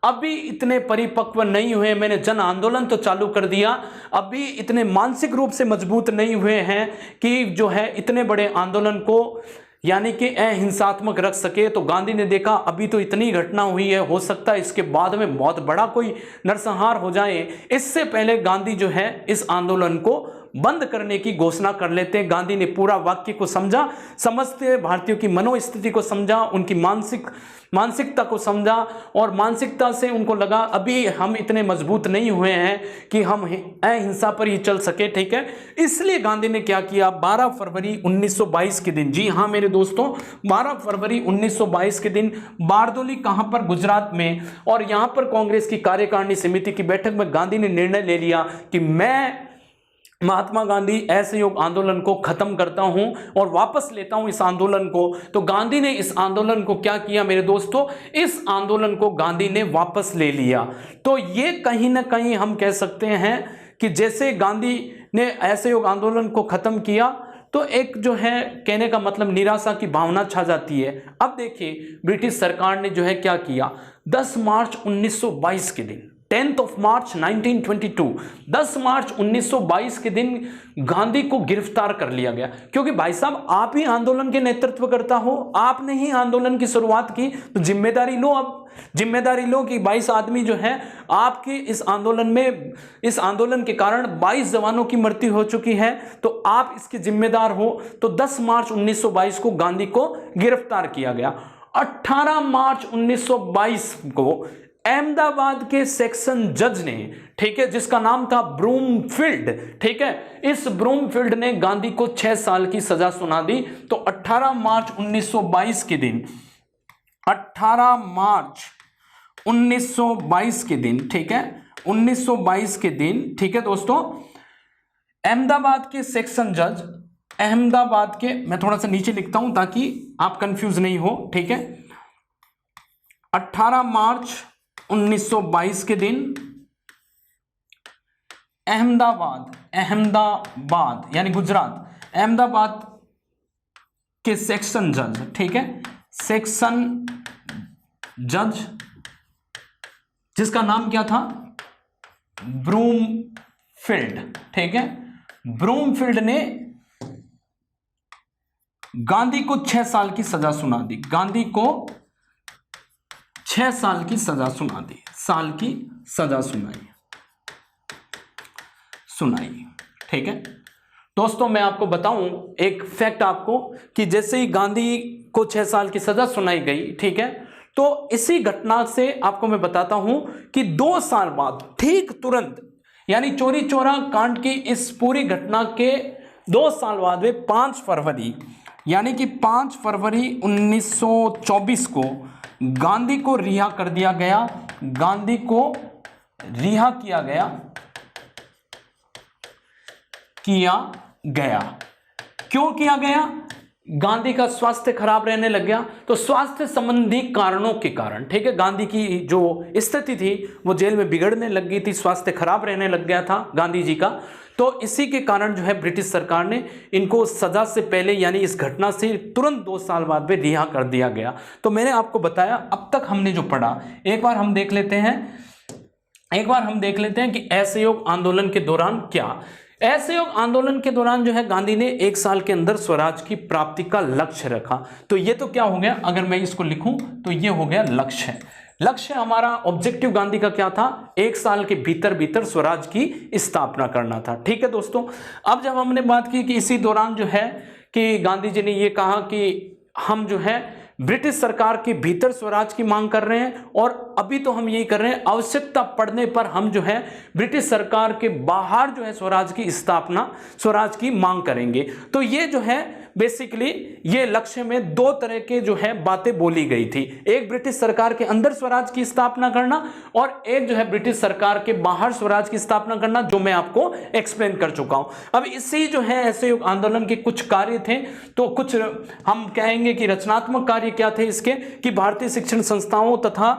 अभी इतने परिपक्व नहीं हुए, मैंने जन आंदोलन तो चालू कर दिया, अभी इतने मानसिक रूप से मजबूत नहीं हुए हैं कि जो है इतने बड़े आंदोलन को यानी कि अहिंसात्मक रख सके। तो गांधी ने देखा अभी तो इतनी घटना हुई है, हो सकता है इसके बाद में बहुत बड़ा कोई नरसंहार हो जाए। इससे पहले गांधी जो है इस आंदोलन को बंद करने की घोषणा कर लेते हैं। गांधी ने पूरा वाक्य को समझा, समझते भारतीयों की मनोस्थिति को समझा, उनकी मानसिकता को समझा, और मानसिकता से उनको लगा अभी हम इतने मजबूत नहीं हुए हैं कि हम अहिंसा पर ही चल सके, ठीक है। इसलिए गांधी ने क्या किया, 12 फरवरी 1922 के दिन, जी हाँ मेरे दोस्तों, 12 फरवरी 1922 के दिन बारदोली, कहां पर? गुजरात में। और यहां पर कांग्रेस की कार्यकारिणी समिति की बैठक में गांधी ने निर्णय ले लिया कि मैं महात्मा गांधी असहयोग आंदोलन को खत्म करता हूं और वापस लेता हूं इस आंदोलन को। तो गांधी ने इस आंदोलन को क्या किया मेरे दोस्तों, इस आंदोलन को गांधी ने वापस ले लिया। तो ये कहीं ना कहीं हम कह सकते हैं कि जैसे गांधी ने असहयोग आंदोलन को खत्म किया तो एक जो है कहने का मतलब निराशा की भावना छा जाती है। अब देखिए ब्रिटिश सरकार ने जो है क्या किया, 10 मार्च 1922 के दिन, 10th of March 1922, 10 मार्च 1922 के दिन गांधी को गिरफ्तार कर लिया गया। क्योंकि भाई साहब आप ही आंदोलन के नेतृत्व करता हो, आपने ही आंदोलन की शुरुआत की, तो जिम्मेदारी लो। अब जिम्मेदारी लो कि 22 आदमी जो है आपके इस आंदोलन में, इस आंदोलन के कारण 22 जवानों की मृत्यु हो चुकी है, तो आप इसके जिम्मेदार हो। तो 10 मार्च 1922 को गांधी को गिरफ्तार किया गया। 18 मार्च 1922 को अहमदाबाद के सेक्शन जज ने, ठीक है, जिसका नाम था ब्रूमफील्ड, ठीक है, इस ब्रूमफील्ड ने गांधी को 6 साल की सजा सुना दी। तो 18 मार्च 1922 के दिन, 18 मार्च 1922 के दिन, ठीक है, 1922 के दिन, ठीक है दोस्तों, अहमदाबाद के सेक्शन जज, अहमदाबाद के, मैं थोड़ा सा नीचे लिखता हूं ताकि आप कंफ्यूज नहीं हो, ठीक है, 18 मार्च 1922 के दिन अहमदाबाद, अहमदाबाद यानी गुजरात, अहमदाबाद के सेक्शन जज, ठीक है, सेक्शन जज, जिसका नाम क्या था, ब्रूमफील्ड, ठीक है, ब्रूमफील्ड ने गांधी को 6 साल की सजा सुना दी। गांधी को 6 साल की सजा सुना दी, साल की सजा सुनाई, ठीक है दोस्तों। मैं आपको बताऊं एक फैक्ट आपको कि जैसे ही गांधी को 6 साल की सजा सुनाई गई, ठीक है, तो इसी घटना से आपको मैं बताता हूं कि 2 साल बाद, ठीक तुरंत, यानी चोरी चोरा कांड की इस पूरी घटना के 2 साल बाद में 5 फरवरी, यानी कि 5 फरवरी 1924 को गांधी को रिहा कर दिया गया। गांधी को रिहा किया गया, क्यों किया गया? गांधी का स्वास्थ्य खराब रहने लग गया, तो स्वास्थ्य संबंधी कारणों के कारण, ठीक है, गांधी की जो स्थिति थी वो जेल में बिगड़ने लग गई थी, स्वास्थ्य खराब रहने लग गया था गांधी जी का। तो इसी के कारण जो है ब्रिटिश सरकार ने इनको सजा से पहले, यानी इस घटना से तुरंत 2 साल बाद में रिहा कर दिया गया। तो मैंने आपको बताया, अब तक हमने जो पढ़ा, एक बार हम देख लेते हैं कि असहयोग आंदोलन के दौरान क्या, असहयोग आंदोलन के दौरान जो है गांधी ने 1 साल के अंदर स्वराज की प्राप्ति का लक्ष्य रखा। तो ये तो क्या हो गया, अगर मैं इसको लिखूं तो ये हो गया लक्ष्य। लक्ष्य हमारा, ऑब्जेक्टिव गांधी का क्या था, 1 साल के भीतर स्वराज की स्थापना करना था। ठीक है दोस्तों, अब जब हमने बात की कि इसी दौरान जो है कि गांधी जी ने ये कहा कि हम जो है ब्रिटिश सरकार के भीतर स्वराज की मांग कर रहे हैं, और अभी तो हम यही कर रहे हैं, आवश्यकता पड़ने पर हम जो है ब्रिटिश सरकार के बाहर जो है स्वराज की स्थापना, स्वराज की मांग करेंगे। तो ये जो है बेसिकली ये लक्ष्य में 2 तरह के जो है बातें बोली गई थी, एक ब्रिटिश सरकार के अंदर स्वराज की स्थापना करना, और एक जो है ब्रिटिश सरकार के बाहर स्वराज की स्थापना करना, जो मैं आपको एक्सप्लेन कर चुका हूं। अब इसी जो है असहयोग आंदोलन के कुछ कार्य थे, तो कुछ हम कहेंगे कि रचनात्मक कार्य क्या थे इसके, कि भारतीय शिक्षण संस्थाओं तथा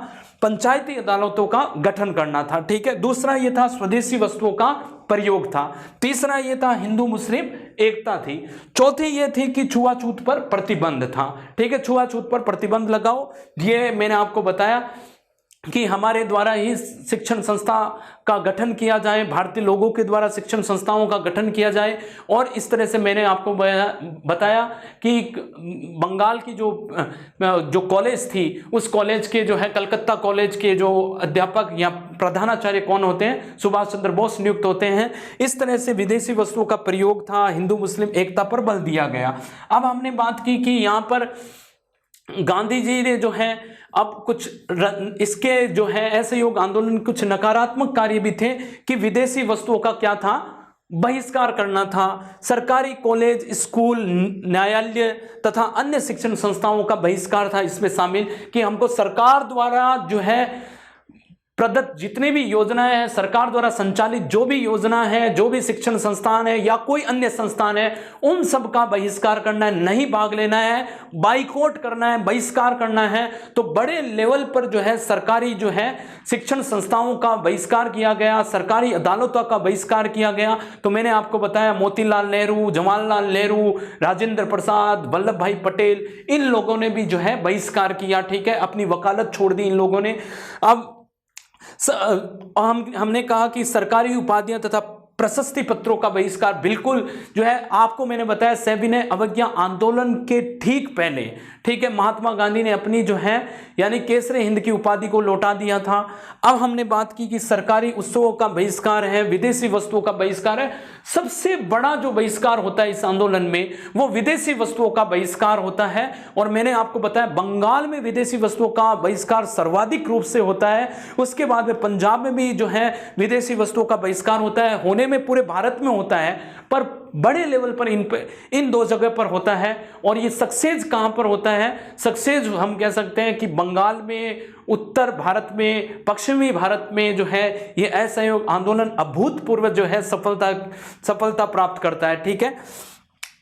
पंचायती अदालतों का गठन करना था। ठीक है, दूसरा ये था स्वदेशी वस्तुओं का प्रयोग था, तीसरा ये था हिंदू मुस्लिम एकता थी, चौथी ये थी कि छुआछूत पर प्रतिबंध था। ठीक है, छुआछूत पर प्रतिबंध लगाओ, ये मैंने आपको बताया कि हमारे द्वारा ही शिक्षण संस्था का गठन किया जाए, भारतीय लोगों के द्वारा शिक्षण संस्थाओं का गठन किया जाए। और इस तरह से मैंने आपको बताया कि बंगाल की जो कॉलेज थी, उस कॉलेज के जो है कलकत्ता कॉलेज के जो अध्यापक या प्रधानाचार्य कौन होते हैं, सुभाष चंद्र बोस नियुक्त होते हैं। इस तरह से विदेशी वस्तुओं का प्रयोग था, हिंदू मुस्लिम एकता पर बल दिया गया। अब हमने बात की कि यहाँ पर गांधी जी ने जो है अब कुछ इसके जो है असहयोग आंदोलन कुछ नकारात्मक कार्य भी थे, कि विदेशी वस्तुओं का क्या था, बहिष्कार करना था, सरकारी कॉलेज, स्कूल, न्यायालय तथा अन्य शिक्षण संस्थाओं का बहिष्कार था इसमें शामिल, कि हमको सरकार द्वारा जो है प्रदत्त जितनी भी योजनाएं हैं, सरकार द्वारा संचालित जो भी योजना है, जो भी शिक्षण संस्थान है या कोई अन्य संस्थान है, उन सब का बहिष्कार करना है, नहीं भाग लेना है, बाइकआउट करना है, बहिष्कार करना है। तो बड़े लेवल पर जो है सरकारी जो है शिक्षण संस्थाओं का बहिष्कार किया गया, सरकारी अदालतों का बहिष्कार किया गया। तो मैंने आपको बताया मोतीलाल नेहरू, जवाहरलाल नेहरू, राजेंद्र प्रसाद, वल्लभ भाई पटेल, इन लोगों ने भी जो है बहिष्कार किया। ठीक है, अपनी वकालत छोड़ दी इन लोगों ने। अब हमने कहा कि सरकारी उपाधियां तथा प्रशस्ति पत्रों का बहिष्कार, बिल्कुल जो है आपको मैंने बताया सविनय अवज्ञा आंदोलन के ठीक पहले, ठीक है, महात्मा गांधी ने अपनी जो है यानी केसरे हिंद की उपाधि को लौटा दिया था। अब हमने बात की कि सरकारी उत्सवों का बहिष्कार है, विदेशी वस्तुओं का बहिष्कार है। सबसे बड़ा जो बहिष्कार होता है इस आंदोलन में वो विदेशी वस्तुओं का बहिष्कार होता है। और मैंने आपको बताया बंगाल में विदेशी वस्तुओं का बहिष्कार सर्वाधिक रूप से होता है, उसके बाद में पंजाब में भी जो है विदेशी वस्तुओं का बहिष्कार होता है। होने में पूरे भारत में होता है पर बड़े लेवल पर इन दो जगह पर होता है। और ये सक्सेस कहां पर होता है? सक्सेस हम कह सकते हैं कि बंगाल में, उत्तर भारत में, पश्चिमी भारत में जो है ये असहयोग आंदोलन अभूतपूर्व जो है सफलता प्राप्त करता है। ठीक है,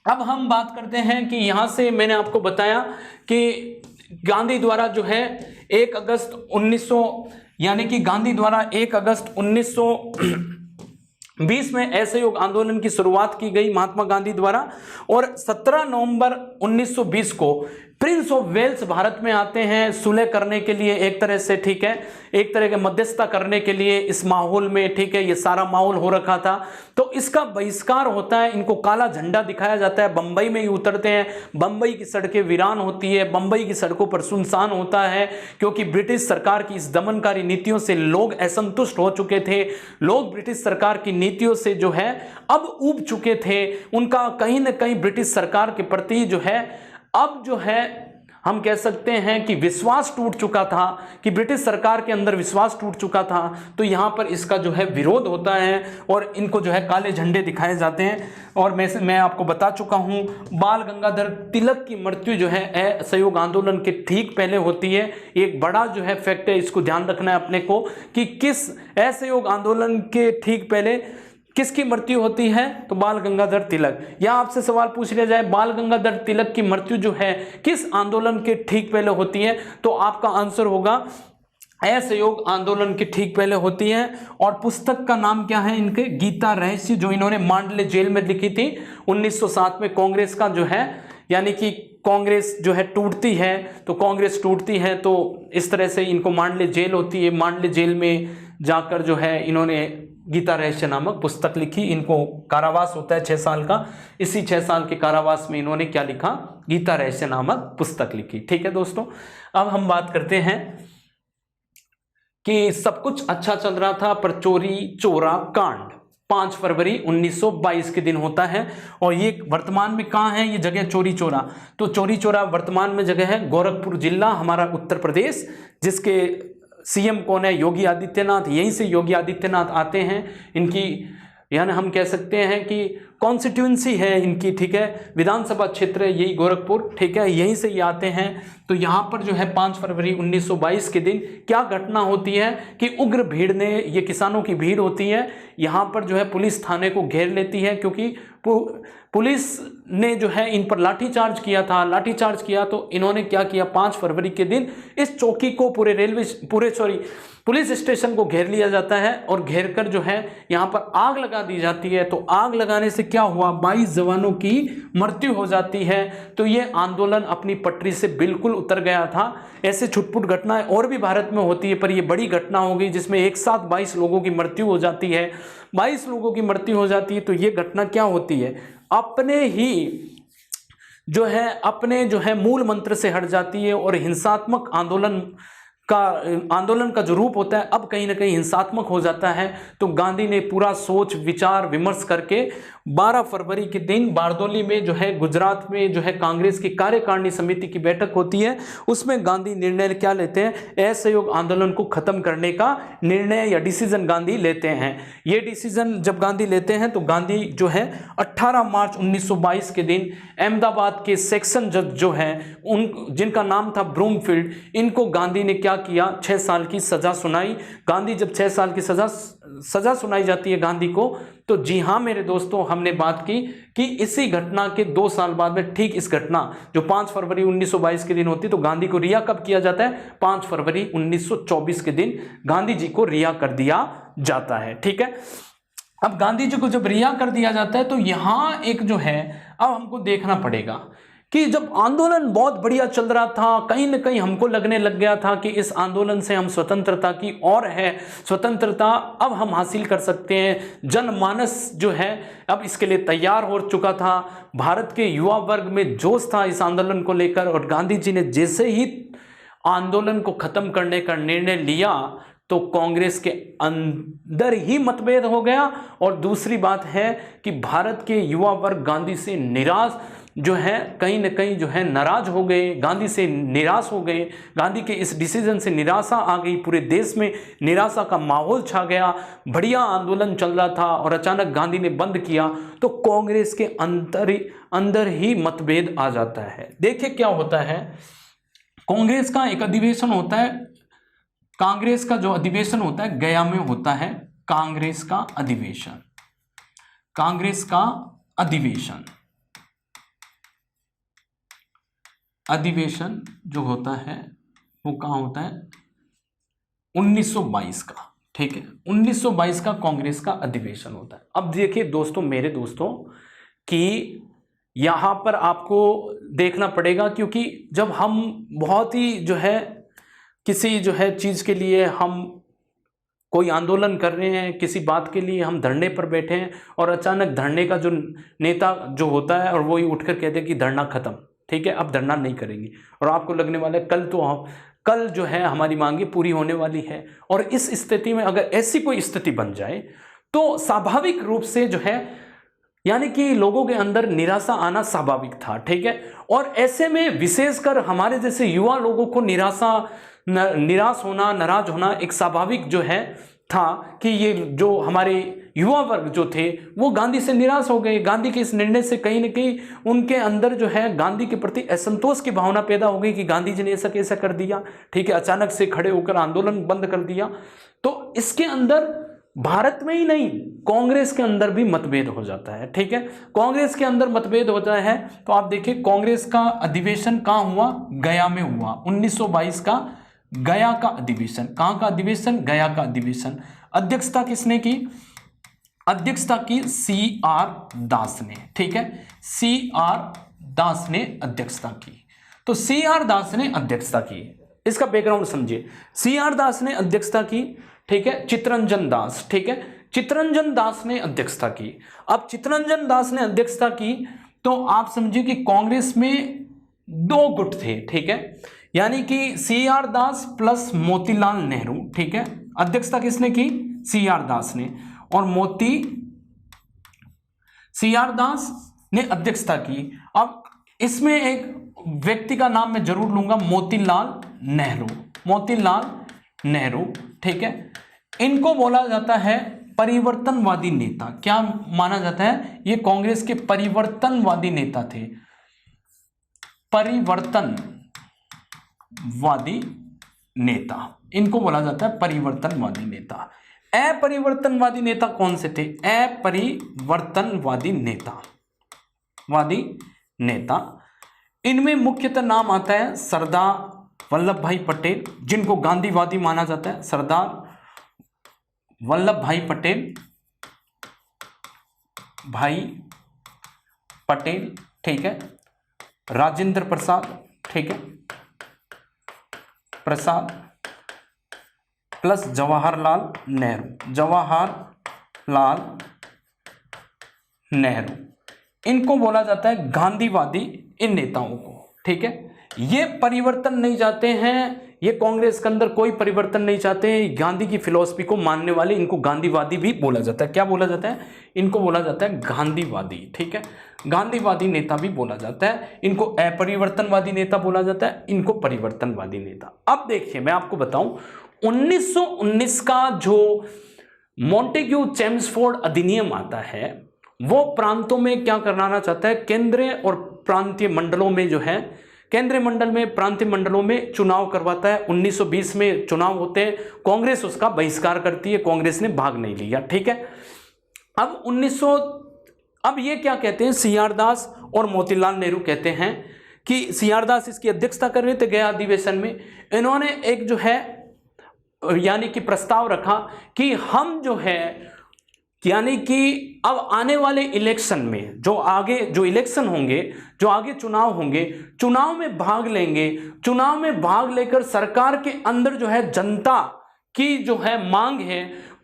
अब हम बात करते हैं कि यहां से मैंने आपको बताया कि गांधी द्वारा जो है 1 अगस्त 1900 यानी कि गांधी द्वारा 1 अगस्त 1920 में असहयोग आंदोलन की शुरुआत की गई महात्मा गांधी द्वारा। और 17 नवंबर 1920 को प्रिंस ऑफ वेल्स भारत में आते हैं सुलह करने के लिए, एक तरह से, ठीक है, एक तरह के मध्यस्थता करने के लिए इस माहौल में, ठीक है, ये सारा माहौल हो रखा था। तो इसका बहिष्कार होता है, इनको काला झंडा दिखाया जाता है, बंबई में ही उतरते हैं, बंबई की सड़कें वीरान होती है, बंबई की सड़कों पर सुनसान होता है, क्योंकि ब्रिटिश सरकार की इस दमनकारी नीतियों से लोग असंतुष्ट हो चुके थे। लोग ब्रिटिश सरकार की नीतियों से जो है अब ऊब चुके थे, उनका कहीं ना कहीं ब्रिटिश सरकार के प्रति जो है अब जो है हम कह सकते हैं कि विश्वास टूट चुका था, कि ब्रिटिश सरकार के अंदर विश्वास टूट चुका था। तो यहाँ पर इसका जो है विरोध होता है और इनको जो है काले झंडे दिखाए जाते हैं। और मैं आपको बता चुका हूँ बाल गंगाधर तिलक की मृत्यु जो है असहयोग आंदोलन के ठीक पहले होती है। एक बड़ा जो है फैक्ट है, इसको ध्यान रखना है अपने को कि किस असहयोग आंदोलन के ठीक पहले किसकी मृत्यु होती है, तो बाल गंगाधर तिलक। या आपसे सवाल पूछ लिया जाए बाल गंगाधर तिलक की मृत्यु जो है किस आंदोलन के ठीक पहले होती है, तो आपका आंसर होगा असहयोग आंदोलन के ठीक पहले होती है। और पुस्तक का नाम क्या है इनके? गीता रहस्य, जो इन्होंने मांडले जेल में लिखी थी 1907 में। कांग्रेस का जो है यानी कि कांग्रेस जो है टूटती है, तो कांग्रेस टूटती है तो इस तरह से इनको मांडले जेल होती है। मांडले जेल में जाकर जो है इन्होंने गीता रहस्य नामक पुस्तक लिखी। इनको कारावास होता है 6 साल का, इसी 6 साल के कारावास में इन्होंने क्या लिखा? गीता रहस्य नामक पुस्तक लिखी। ठीक है दोस्तों, अब हम बात करते हैं कि सब कुछ अच्छा चल रहा था पर चोरी चोरा कांड 5 फरवरी 1922 के दिन होता है। और ये वर्तमान में कहाँ है ये जगह चोरी चोरा? तो चोरी चोरा वर्तमान में जगह है गोरखपुर जिला, हमारा उत्तर प्रदेश, जिसके सीएम कौन है? योगी आदित्यनाथ। यहीं से योगी आदित्यनाथ आते हैं। इनकी यानी हम कह सकते हैं कि कॉन्स्टिट्यूंसी है इनकी, ठीक है, विधानसभा क्षेत्र यही गोरखपुर, ठीक है, यहीं से ये आते हैं। तो यहाँ पर जो है 5 फरवरी 1922 के दिन क्या घटना होती है कि उग्र भीड़ ने, ये किसानों की भीड़ होती है, यहाँ पर जो है पुलिस थाने को घेर लेती है, क्योंकि पुलिस ने जो है इन पर लाठीचार्ज किया था। लाठीचार्ज किया तो इन्होंने क्या किया? 5 फरवरी के दिन इस चौकी को पुलिस स्टेशन को घेर लिया जाता है और घेर कर जो है यहाँ पर आग लगा दी जाती है। तो आग लगाने से क्या हुआ? 22 जवानों की मृत्यु हो जाती है। तो ये आंदोलन अपनी पटरी से बिल्कुल उतर गया था। ऐसे छुटपुट घटनाएं और भी भारत में होती है, पर यह बड़ी घटना हो गई जिसमें एक साथ 22 लोगों की मृत्यु हो जाती है। 22 लोगों की मृत्यु हो जाती है तो ये घटना क्या होती है? अपने जो है मूल मंत्र से हट जाती है और हिंसात्मक आंदोलन का जो रूप होता है अब कहीं ना कहीं हिंसात्मक हो जाता है। तो गांधी ने पूरा सोच विचार विमर्श करके 12 फरवरी के दिन बारदोली में जो है गुजरात में जो है कांग्रेस की कार्यकारिणी समिति की बैठक होती है। उसमें गांधी निर्णय क्या लेते हैं? असहयोग आंदोलन को खत्म करने का निर्णय या डिसीजन गांधी लेते हैं। ये डिसीजन जब गांधी लेते हैं तो गांधी जो है 18 मार्च 1922 के दिन अहमदाबाद के सेक्शन जज जो है जिनका नाम था ब्रूमफील्ड, इनको गांधी ने क्या किया? 6 साल की सजा सुनाई। गांधी जब 6 साल की सजा सुनाई जाती है गांधी को, तो जी हाँ मेरे दोस्तों, हमने बात की कि इसी घटना के 2 साल बाद में, ठीक इस घटना जो 5 फरवरी 1922 के दिन होती है, तो गांधी को रिहा कब किया जाता है? 5 फरवरी 1924 के दिन गांधी जी को रिहा कर दिया जाता है। ठीक है, अब गांधी जी को जब रिहा कर दिया जाता है तो यहां एक जो है अब हमको देखना पड़ेगा कि जब आंदोलन बहुत बढ़िया चल रहा था, कहीं ना कहीं हमको लगने लग गया था कि इस आंदोलन से हम स्वतंत्रता की और है, स्वतंत्रता अब हम हासिल कर सकते हैं, जनमानस जो है अब इसके लिए तैयार हो चुका था, भारत के युवा वर्ग में जोश था इस आंदोलन को लेकर। और गांधी जी ने जैसे ही आंदोलन को खत्म करने का निर्णय लिया तो कांग्रेस के अंदर ही मतभेद हो गया। और दूसरी बात है कि भारत के युवा वर्ग गांधी से निराश जो है, कहीं ना कहीं जो है नाराज हो गए, गांधी से निराश हो गए, गांधी के इस डिसीजन से निराशा आ गई, पूरे देश में निराशा का माहौल छा गया। बढ़िया आंदोलन चल रहा था और अचानक गांधी ने बंद किया तो कांग्रेस के अंदर ही मतभेद आ जाता है। देखिए क्या होता है, कांग्रेस का एक अधिवेशन होता है, कांग्रेस का जो अधिवेशन होता है गया में होता है, कांग्रेस का अधिवेशन, कांग्रेस का अधिवेशन जो होता है वो कहाँ होता है, 1922 का, ठीक है, 1922 का कांग्रेस का अधिवेशन होता है। अब देखिए दोस्तों, मेरे दोस्तों, कि यहाँ पर आपको देखना पड़ेगा, क्योंकि जब हम बहुत ही जो है किसी जो है चीज़ के लिए हम कोई आंदोलन कर रहे हैं, किसी बात के लिए हम धरने पर बैठे हैं और अचानक धरने का जो नेता जो होता है और वो ही उठकर कहते हैं कि धरना खत्म, ठीक है, अब धरना नहीं करेंगे, और आपको लगने वाला है कल जो है हमारी मांगे पूरी होने वाली है। और इस स्थिति में अगर ऐसी कोई स्थिति बन जाए तो स्वाभाविक रूप से जो है यानी कि लोगों के अंदर निराशा आना स्वाभाविक था, ठीक है। और ऐसे में विशेषकर हमारे जैसे युवा लोगों को निराश होना, नाराज होना एक स्वाभाविक जो है था कि ये जो हमारे युवा वर्ग जो थे वो गांधी से निराश हो गए। गांधी के इस निर्णय से कहीं ना कहीं उनके अंदर जो है गांधी के प्रति असंतोष की भावना पैदा हो गई कि गांधी जी ने ऐसा कैसा कर दिया, ठीक है, अचानक से खड़े होकर आंदोलन बंद कर दिया। तो इसके अंदर भारत में ही नहीं, कांग्रेस के अंदर भी मतभेद हो जाता है, ठीक है, कांग्रेस के अंदर मतभेद होता है। तो आप देखिए कांग्रेस का अधिवेशन कहाँ हुआ, गया में हुआ, 1922 का गया का अधिवेशन। कहाँ का अधिवेशन, गया का अधिवेशन। अध्यक्षता किसने की, अध्यक्षता की CR दास ने, ठीक है, CR दास ने अध्यक्षता की। तो CR दास ने अध्यक्षता की, इसका बैकग्राउंड समझिए। CR दास ने अध्यक्षता की, ठीक है, चित्तरंजन दास, ठीक है, चित्तरंजन दास ने अध्यक्षता की। अब चित्तरंजन दास ने अध्यक्षता की तो आप समझिए कि कांग्रेस में 2 गुट थे, ठीक है, यानी कि CR दास प्लस मोतीलाल नेहरू, ठीक है। अध्यक्षता किसने की, CR दास ने, और CR दास ने अध्यक्षता की। अब इसमें एक व्यक्ति का नाम मैं जरूर लूंगा, मोतीलाल नेहरू, मोतीलाल नेहरू, ठीक है। इनको बोला जाता है परिवर्तनवादी नेता। क्या माना जाता है, ये कांग्रेस के परिवर्तनवादी नेता थे, परिवर्तनवादी नेता, इनको बोला जाता है परिवर्तनवादी नेता। अपरिवर्तनवादी नेता कौन से थे, अपरिवर्तनवादी नेता, इनमें मुख्यतः नाम आता है सरदार वल्लभ भाई पटेल, जिनको गांधीवादी माना जाता है, सरदार वल्लभ भाई पटेल, ठीक है, राजेंद्र प्रसाद, ठीक है, प्रसाद प्लस जवाहरलाल नेहरू, इनको बोला जाता है गांधीवादी, इन नेताओं को, ठीक है। ये परिवर्तन नहीं चाहते हैं, ये कांग्रेस के अंदर कोई परिवर्तन नहीं चाहते हैं, गांधी की फिलॉसफी को मानने वाले, इनको गांधीवादी भी बोला जाता है। क्या बोला जाता है, इनको बोला जाता है गांधीवादी, ठीक है, गांधीवादी नेता भी बोला जाता है। इनको अपरिवर्तनवादी नेता बोला जाता है, इनको परिवर्तनवादी नेता। अब देखिए मैं आपको बताऊं, 1919 का जो मॉन्टेग्यू चेम्सफोर्ड अधिनियम आता है वो प्रांतों में क्या कराना चाहता है, केंद्रीय और प्रांतीय मंडलों में जो है, केंद्रीय मंडल में प्रांतीय मंडलों में चुनाव करवाता है। 1920 में चुनाव होते हैं, कांग्रेस उसका बहिष्कार करती है, कांग्रेस ने भाग नहीं लिया, ठीक है। अब ये क्या कहते हैं, CR दास और मोतीलाल नेहरू कहते हैं कि CR दास इसकी अध्यक्षता कर रहे थे गया अधिवेशन में, इन्होंने एक जो है यानी कि प्रस्ताव रखा कि हम जो है यानी कि अब आने वाले इलेक्शन में जो इलेक्शन होंगे, जो आगे चुनाव होंगे, चुनाव में भाग लेंगे, चुनाव में भाग लेकर सरकार के अंदर जो है जनता की जो है मांग है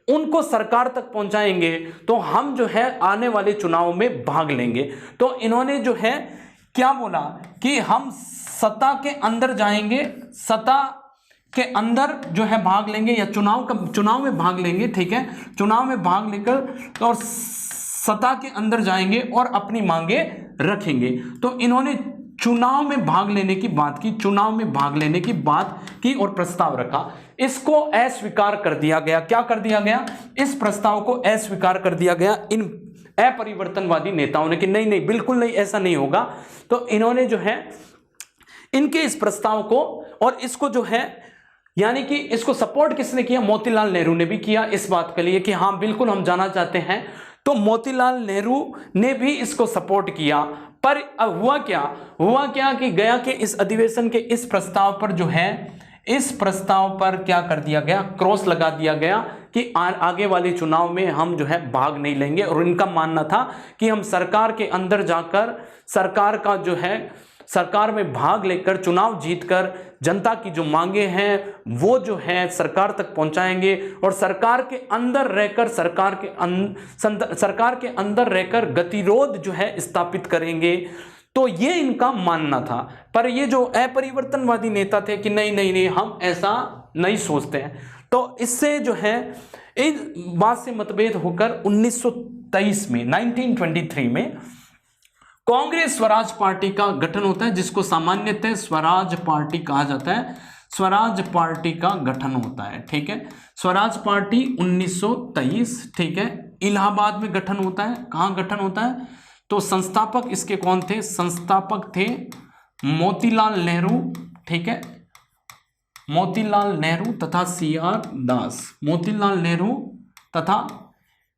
उनको सरकार तक पहुंचाएंगे, तो हम जो है आने वाले चुनाव में भाग लेंगे। तो इन्होंने जो है क्या बोला कि हम सत्ता के अंदर जाएंगे, सत्ता के अंदर जो है भाग लेंगे या चुनाव में भाग लेंगे, ठीक है, चुनाव में भाग लेकर और सत्ता के अंदर जाएंगे और अपनी मांगे रखेंगे। तो इन्होंने चुनाव में भाग लेने की बात की, चुनाव में भाग लेने की बात की और प्रस्ताव रखा। इसको अस्वीकार कर दिया गया। क्या कर दिया गया? इस प्रस्ताव को अस्वीकार कर दिया गया इन अपरिवर्तनवादी नेताओं ने कि नहीं नहीं, बिल्कुल नहीं, ऐसा नहीं होगा। तो इन्होंने जो है इनके इस प्रस्ताव को और इसको जो है यानी कि इसको सपोर्ट किसने किया? मोतीलाल नेहरू ने भी किया इस बात के लिए कि हाँ बिल्कुल हम जाना चाहते हैं। तो मोतीलाल नेहरू ने भी इसको सपोर्ट किया। पर अब हुआ क्या कि गया के इस अधिवेशन के इस प्रस्ताव पर जो है, इस प्रस्ताव पर क्या कर दिया गया? क्रॉस लगा दिया गया कि आगे वाले चुनाव में हम जो है भाग नहीं लेंगे। और इनका मानना था कि हम सरकार के अंदर जाकर सरकार का जो है सरकार में भाग लेकर चुनाव जीतकर जनता की जो मांगे हैं वो जो है सरकार तक पहुंचाएंगे और सरकार के अंदर रहकर सरकार के अंदर रहकर गतिरोध जो है स्थापित करेंगे। तो ये इनका मानना था। पर ये जो अपरिवर्तनवादी नेता थे कि नहीं नहीं नहीं, हम ऐसा नहीं सोचते हैं। तो इससे जो है इस बात से मतभेद होकर 1923 में 1923 में कांग्रेस स्वराज पार्टी का गठन होता है, जिसको सामान्यतः स्वराज पार्टी कहा जाता है। स्वराज पार्टी का गठन होता है, ठीक है। स्वराज पार्टी 1923, ठीक है, इलाहाबाद में गठन होता है। कहाँ गठन होता है? तो संस्थापक इसके कौन थे? संस्थापक थे मोतीलाल नेहरू, ठीक है, मोतीलाल नेहरू तथा CR दास। मोतीलाल नेहरू तथा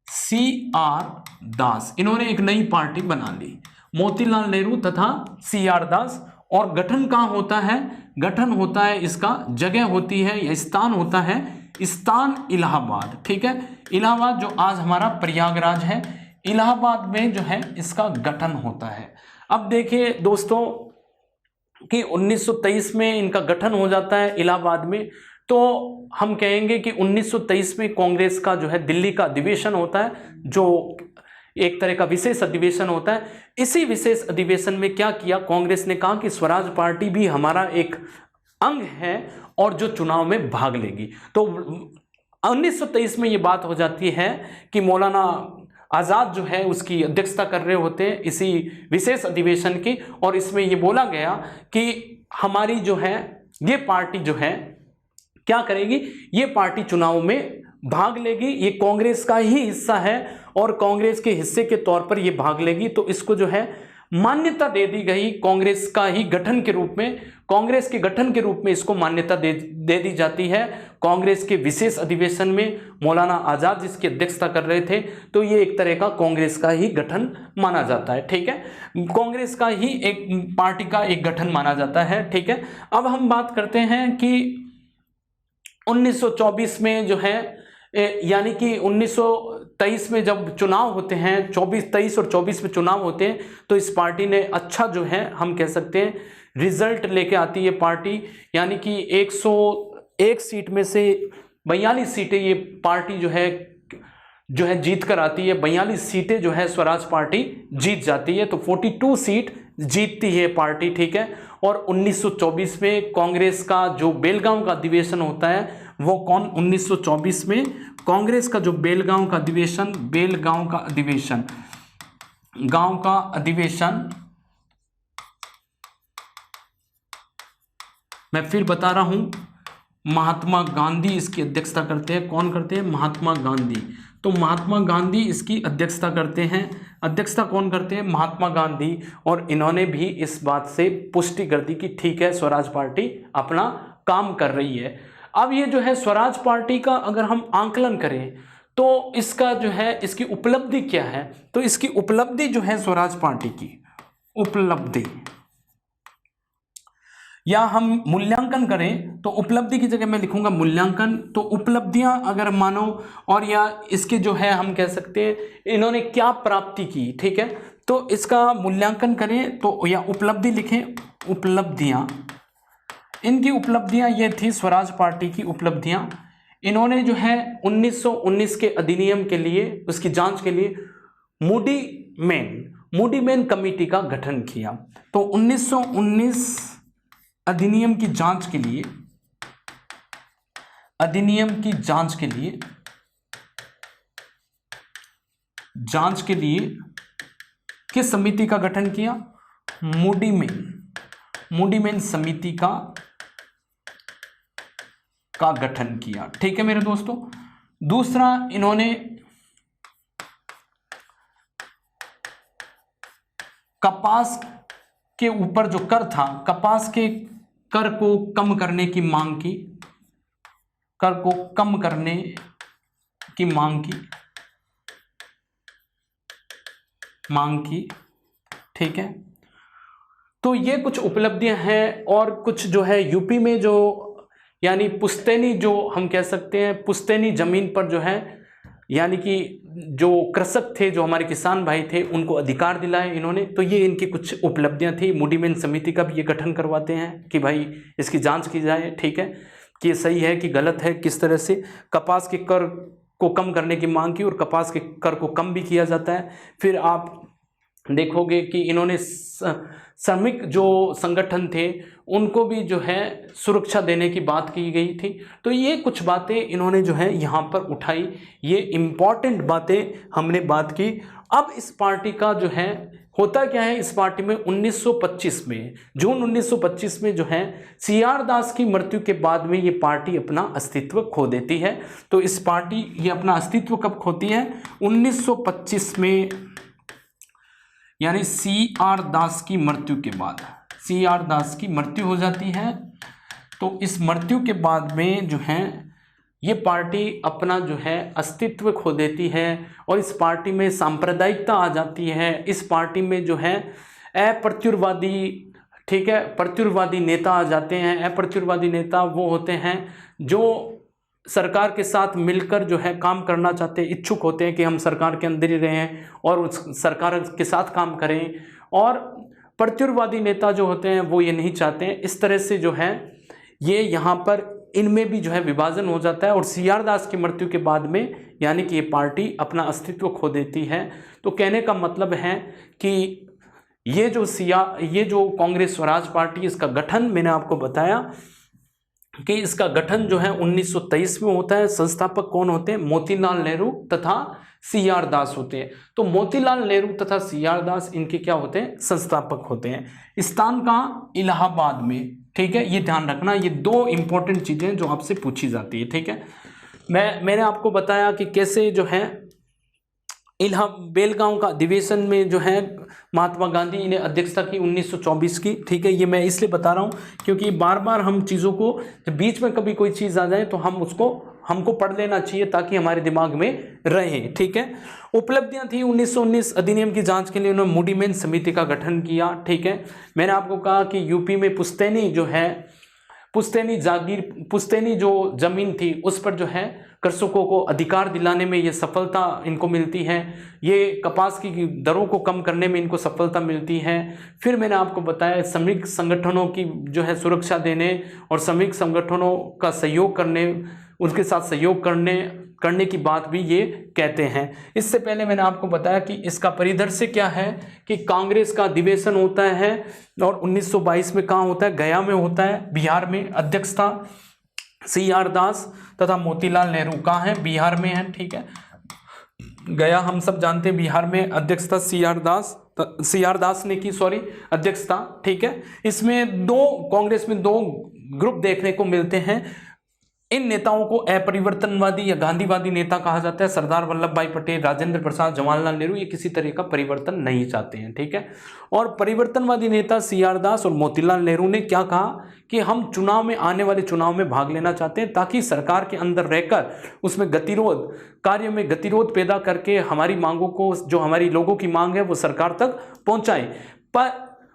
CR दास, इन्होंने एक नई पार्टी बना ली, मोतीलाल नेहरू तथा CR दास। और गठन कहाँ होता है? गठन होता है, इसका जगह होती है या स्थान होता है, स्थान इलाहाबाद, ठीक है। इलाहाबाद जो आज हमारा प्रयागराज है, इलाहाबाद में जो है इसका गठन होता है। अब देखिए दोस्तों कि 1923 में इनका गठन हो जाता है इलाहाबाद में। तो हम कहेंगे कि 1923 में कांग्रेस का जो है दिल्ली का अधिवेशन होता है, जो एक तरह का विशेष अधिवेशन होता है। इसी विशेष अधिवेशन में क्या किया? कांग्रेस ने कहा कि स्वराज पार्टी भी हमारा एक अंग है और जो चुनाव में भाग लेगी। तो 1923 में ये बात हो जाती है कि मौलाना आज़ाद जो है उसकी अध्यक्षता कर रहे होते हैं इसी विशेष अधिवेशन की। और इसमें ये बोला गया कि हमारी जो है ये पार्टी जो है क्या करेगी? ये पार्टी चुनाव में भाग लेगी, ये कांग्रेस का ही हिस्सा है और कांग्रेस के हिस्से के तौर पर ये भाग लेगी। तो इसको जो है मान्यता दे दी गई कांग्रेस का ही गठन के रूप में, कांग्रेस के गठन के रूप में इसको मान्यता दे दी जाती है। कांग्रेस के विशेष अधिवेशन में मौलाना आज़ाद जिसकी अध्यक्षता कर रहे थे, तो ये एक तरह का कांग्रेस का ही गठन माना जाता है, ठीक है, कांग्रेस का ही एक पार्टी का एक गठन माना जाता है, ठीक है। अब हम बात करते हैं कि 1924 में जो है यानी कि 1923 में जब चुनाव होते हैं, 23 और 24 में चुनाव होते हैं, तो इस पार्टी ने अच्छा जो है हम कह सकते हैं रिजल्ट लेके आती है पार्टी। यानी कि 101 सीट में से 42 सीटें ये पार्टी जो है जीत कर आती है। 42 सीटें जो है स्वराज पार्टी जीत जाती है। तो 42 सीट जीतती है पार्टी, ठीक है। और 1924 में कांग्रेस का जो बेलगांव का अधिवेशन होता है वो कौन? 1924 में कांग्रेस का जो बेलगांव का अधिवेशन मैं फिर बता रहा हूं, महात्मा गांधी इसकी अध्यक्षता करते हैं। कौन करते हैं? महात्मा गांधी। तो महात्मा गांधी इसकी अध्यक्षता करते हैं। अध्यक्षता कौन करते हैं? महात्मा गांधी। और इन्होंने भी इस बात से पुष्टि कर दी कि ठीक है स्वराज पार्टी अपना काम कर रही है। अब ये जो है स्वराज पार्टी का अगर हम आंकलन करें तो इसका जो है इसकी उपलब्धि क्या है? तो इसकी उपलब्धि जो है स्वराज पार्टी की उपलब्धि, या हम मूल्यांकन करें तो उपलब्धि की जगह मैं लिखूंगा मूल्यांकन। तो उपलब्धियां अगर मानो, और या इसके जो है हम कह सकते हैं इन्होंने क्या प्राप्ति की, ठीक है, तो इसका मूल्यांकन करें तो या उपलब्धि लिखें, उपलब्धियां, इनकी उपलब्धियां ये थी स्वराज पार्टी की उपलब्धियां। इन्होंने जो है 1919 के अधिनियम के लिए, उसकी जांच के लिए मूडी मैन कमेटी का गठन किया। तो 1919 अधिनियम की जांच के लिए, किस समिति का गठन किया? मूडी मैन समिति का गठन किया। ठीक है मेरे दोस्तों। दूसरा, इन्होंने कपास के ऊपर जो कर था, कपास के कर को कम करने की मांग की, कर को कम करने की मांग की, ठीक है। तो ये कुछ उपलब्धियां हैं। और कुछ जो है यूपी में जो यानी पुश्तैनी, जो हम कह सकते हैं पुश्तैनी जमीन पर जो है यानी कि जो कृषक थे, जो हमारे किसान भाई थे, उनको अधिकार दिलाए इन्होंने। तो ये इनकी कुछ उपलब्धियां थी। मूडी मैन समिति का भी ये गठन करवाते हैं कि भाई इसकी जांच की जाए, ठीक है, कि ये सही है कि गलत है, किस तरह से कपास के कर को कम करने की मांग की और कपास के कर को कम भी किया जाता है। फिर आप देखोगे कि इन्होंने श्रमिक जो संगठन थे उनको भी जो है सुरक्षा देने की बात की गई थी। तो ये कुछ बातें इन्होंने जो है यहाँ पर उठाई, ये इम्पॉर्टेंट बातें हमने बात की। अब इस पार्टी का जो है होता क्या है, इस पार्टी में 1925 में, जून 1925 में जो है CR दास की मृत्यु के बाद में ये पार्टी अपना अस्तित्व खो देती है। तो इस पार्टी ये अपना अस्तित्व कब खोती है? 1925 में, यानी CR दास की मृत्यु के बाद, CR दास की मृत्यु हो जाती है। तो इस मृत्यु के बाद में जो है ये पार्टी अपना जो है अस्तित्व खो देती है और इस पार्टी में सांप्रदायिकता आ जाती है। इस पार्टी में जो है अप्रचुरवादी, ठीक है, प्रचुरवादी नेता आ जाते हैं। अप्रचुरवादी नेता वो होते हैं जो सरकार के साथ मिलकर जो है काम करना चाहते हैं, इच्छुक होते हैं कि हम सरकार के अंदर ही रहें और उस सरकार के साथ काम करें। और प्रचुरवादी नेता जो होते हैं वो ये नहीं चाहते हैं। इस तरह से जो है ये यहाँ पर इनमें भी जो है विभाजन हो जाता है और CR दास की मृत्यु के बाद में यानी कि ये पार्टी अपना अस्तित्व खो देती है। तो कहने का मतलब है कि ये जो कांग्रेस स्वराज पार्टी, इसका गठन मैंने आपको बताया कि इसका गठन जो है 1923 में होता है। संस्थापक कौन होते हैं? मोतीलाल नेहरू तथा CR दास होते हैं। तो मोतीलाल नेहरू तथा CR दास इनके क्या होते हैं? संस्थापक होते हैं। स्थान कहाँ? इलाहाबाद में, ठीक है, ये ध्यान रखना। ये दो इंपॉर्टेंट चीजें जो आपसे पूछी जाती है, ठीक है। मैंने आपको बताया कि कैसे जो है बेलगांव का अधिवेशन में जो है महात्मा गांधी ने अध्यक्षता की 1924 की, ठीक है। ये मैं इसलिए बता रहा हूँ क्योंकि बार बार हम चीज़ों को, जब बीच में कभी कोई चीज़ आ जाए तो हमको पढ़ लेना चाहिए ताकि हमारे दिमाग में रहे, ठीक है। उपलब्धियां थी 1919 अधिनियम की जांच के लिए उन्होंने मूडी मैन समिति का गठन किया, ठीक है। मैंने आपको कहा कि यूपी में पुश्तैनी जो है, पुश्तैनी जो जमीन थी उस पर जो है कृषकों को अधिकार दिलाने में ये सफलता इनको मिलती है। ये कपास की दरों को कम करने में इनको सफलता मिलती है। फिर मैंने आपको बताया श्रमिक संगठनों की जो है सुरक्षा देने और श्रमिक संगठनों का सहयोग करने, उनके साथ सहयोग करने की बात भी ये कहते हैं। इससे पहले मैंने आपको बताया कि इसका परिदृश्य क्या है कि कांग्रेस का अधिवेशन होता है और 1922 में कहाँ होता है? गया में होता है, बिहार में। अध्यक्षता CR दास तथा मोतीलाल नेहरू। कहाँ है? बिहार में है, ठीक है। गया हम सब जानते हैं, बिहार में। अध्यक्षता CR दास ने की, सॉरी, अध्यक्षता, ठीक है। इसमें कांग्रेस में दो ग्रुप देखने को मिलते हैं। इन नेताओं को अपरिवर्तनवादी या गांधीवादी नेता कहा जाता है। सरदार वल्लभ भाई पटेल, राजेंद्र प्रसाद, जवाहरलाल नेहरू ये किसी तरह का परिवर्तन नहीं चाहते हैं, ठीक है। और परिवर्तनवादी नेता CR दास और मोतीलाल नेहरू ने क्या कहा कि हम चुनाव में, आने वाले चुनाव में भाग लेना चाहते हैं ताकि सरकार के अंदर रहकर उसमें कार्य में गतिरोध पैदा करके हमारी मांगों को, जो हमारी लोगों की मांग है वो सरकार तक पहुंचाएं। पर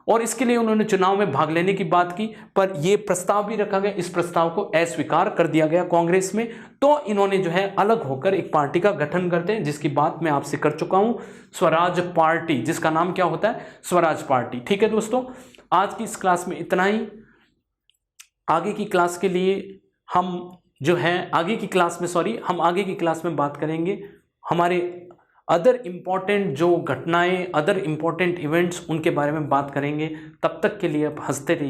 और इसके लिए उन्होंने चुनाव में भाग लेने की बात की, पर यह प्रस्ताव भी रखा गया, इस प्रस्ताव को अस्वीकार कर दिया गया कांग्रेस में। तो इन्होंने जो है अलग होकर एक पार्टी का गठन करते हैं, जिसकी बात मैं आपसे कर चुका हूं, स्वराज पार्टी, जिसका नाम क्या होता है, स्वराज पार्टी। ठीक है दोस्तों, आज की इस क्लास में इतना ही। आगे की क्लास के लिए हम जो है आगे की क्लास में बात करेंगे हमारे अदर इम्पॉर्टेंट जो घटनाएं, अदर इम्पॉर्टेंट इवेंट्स, उनके बारे में बात करेंगे। तब तक के लिए आप हंसते रहिए।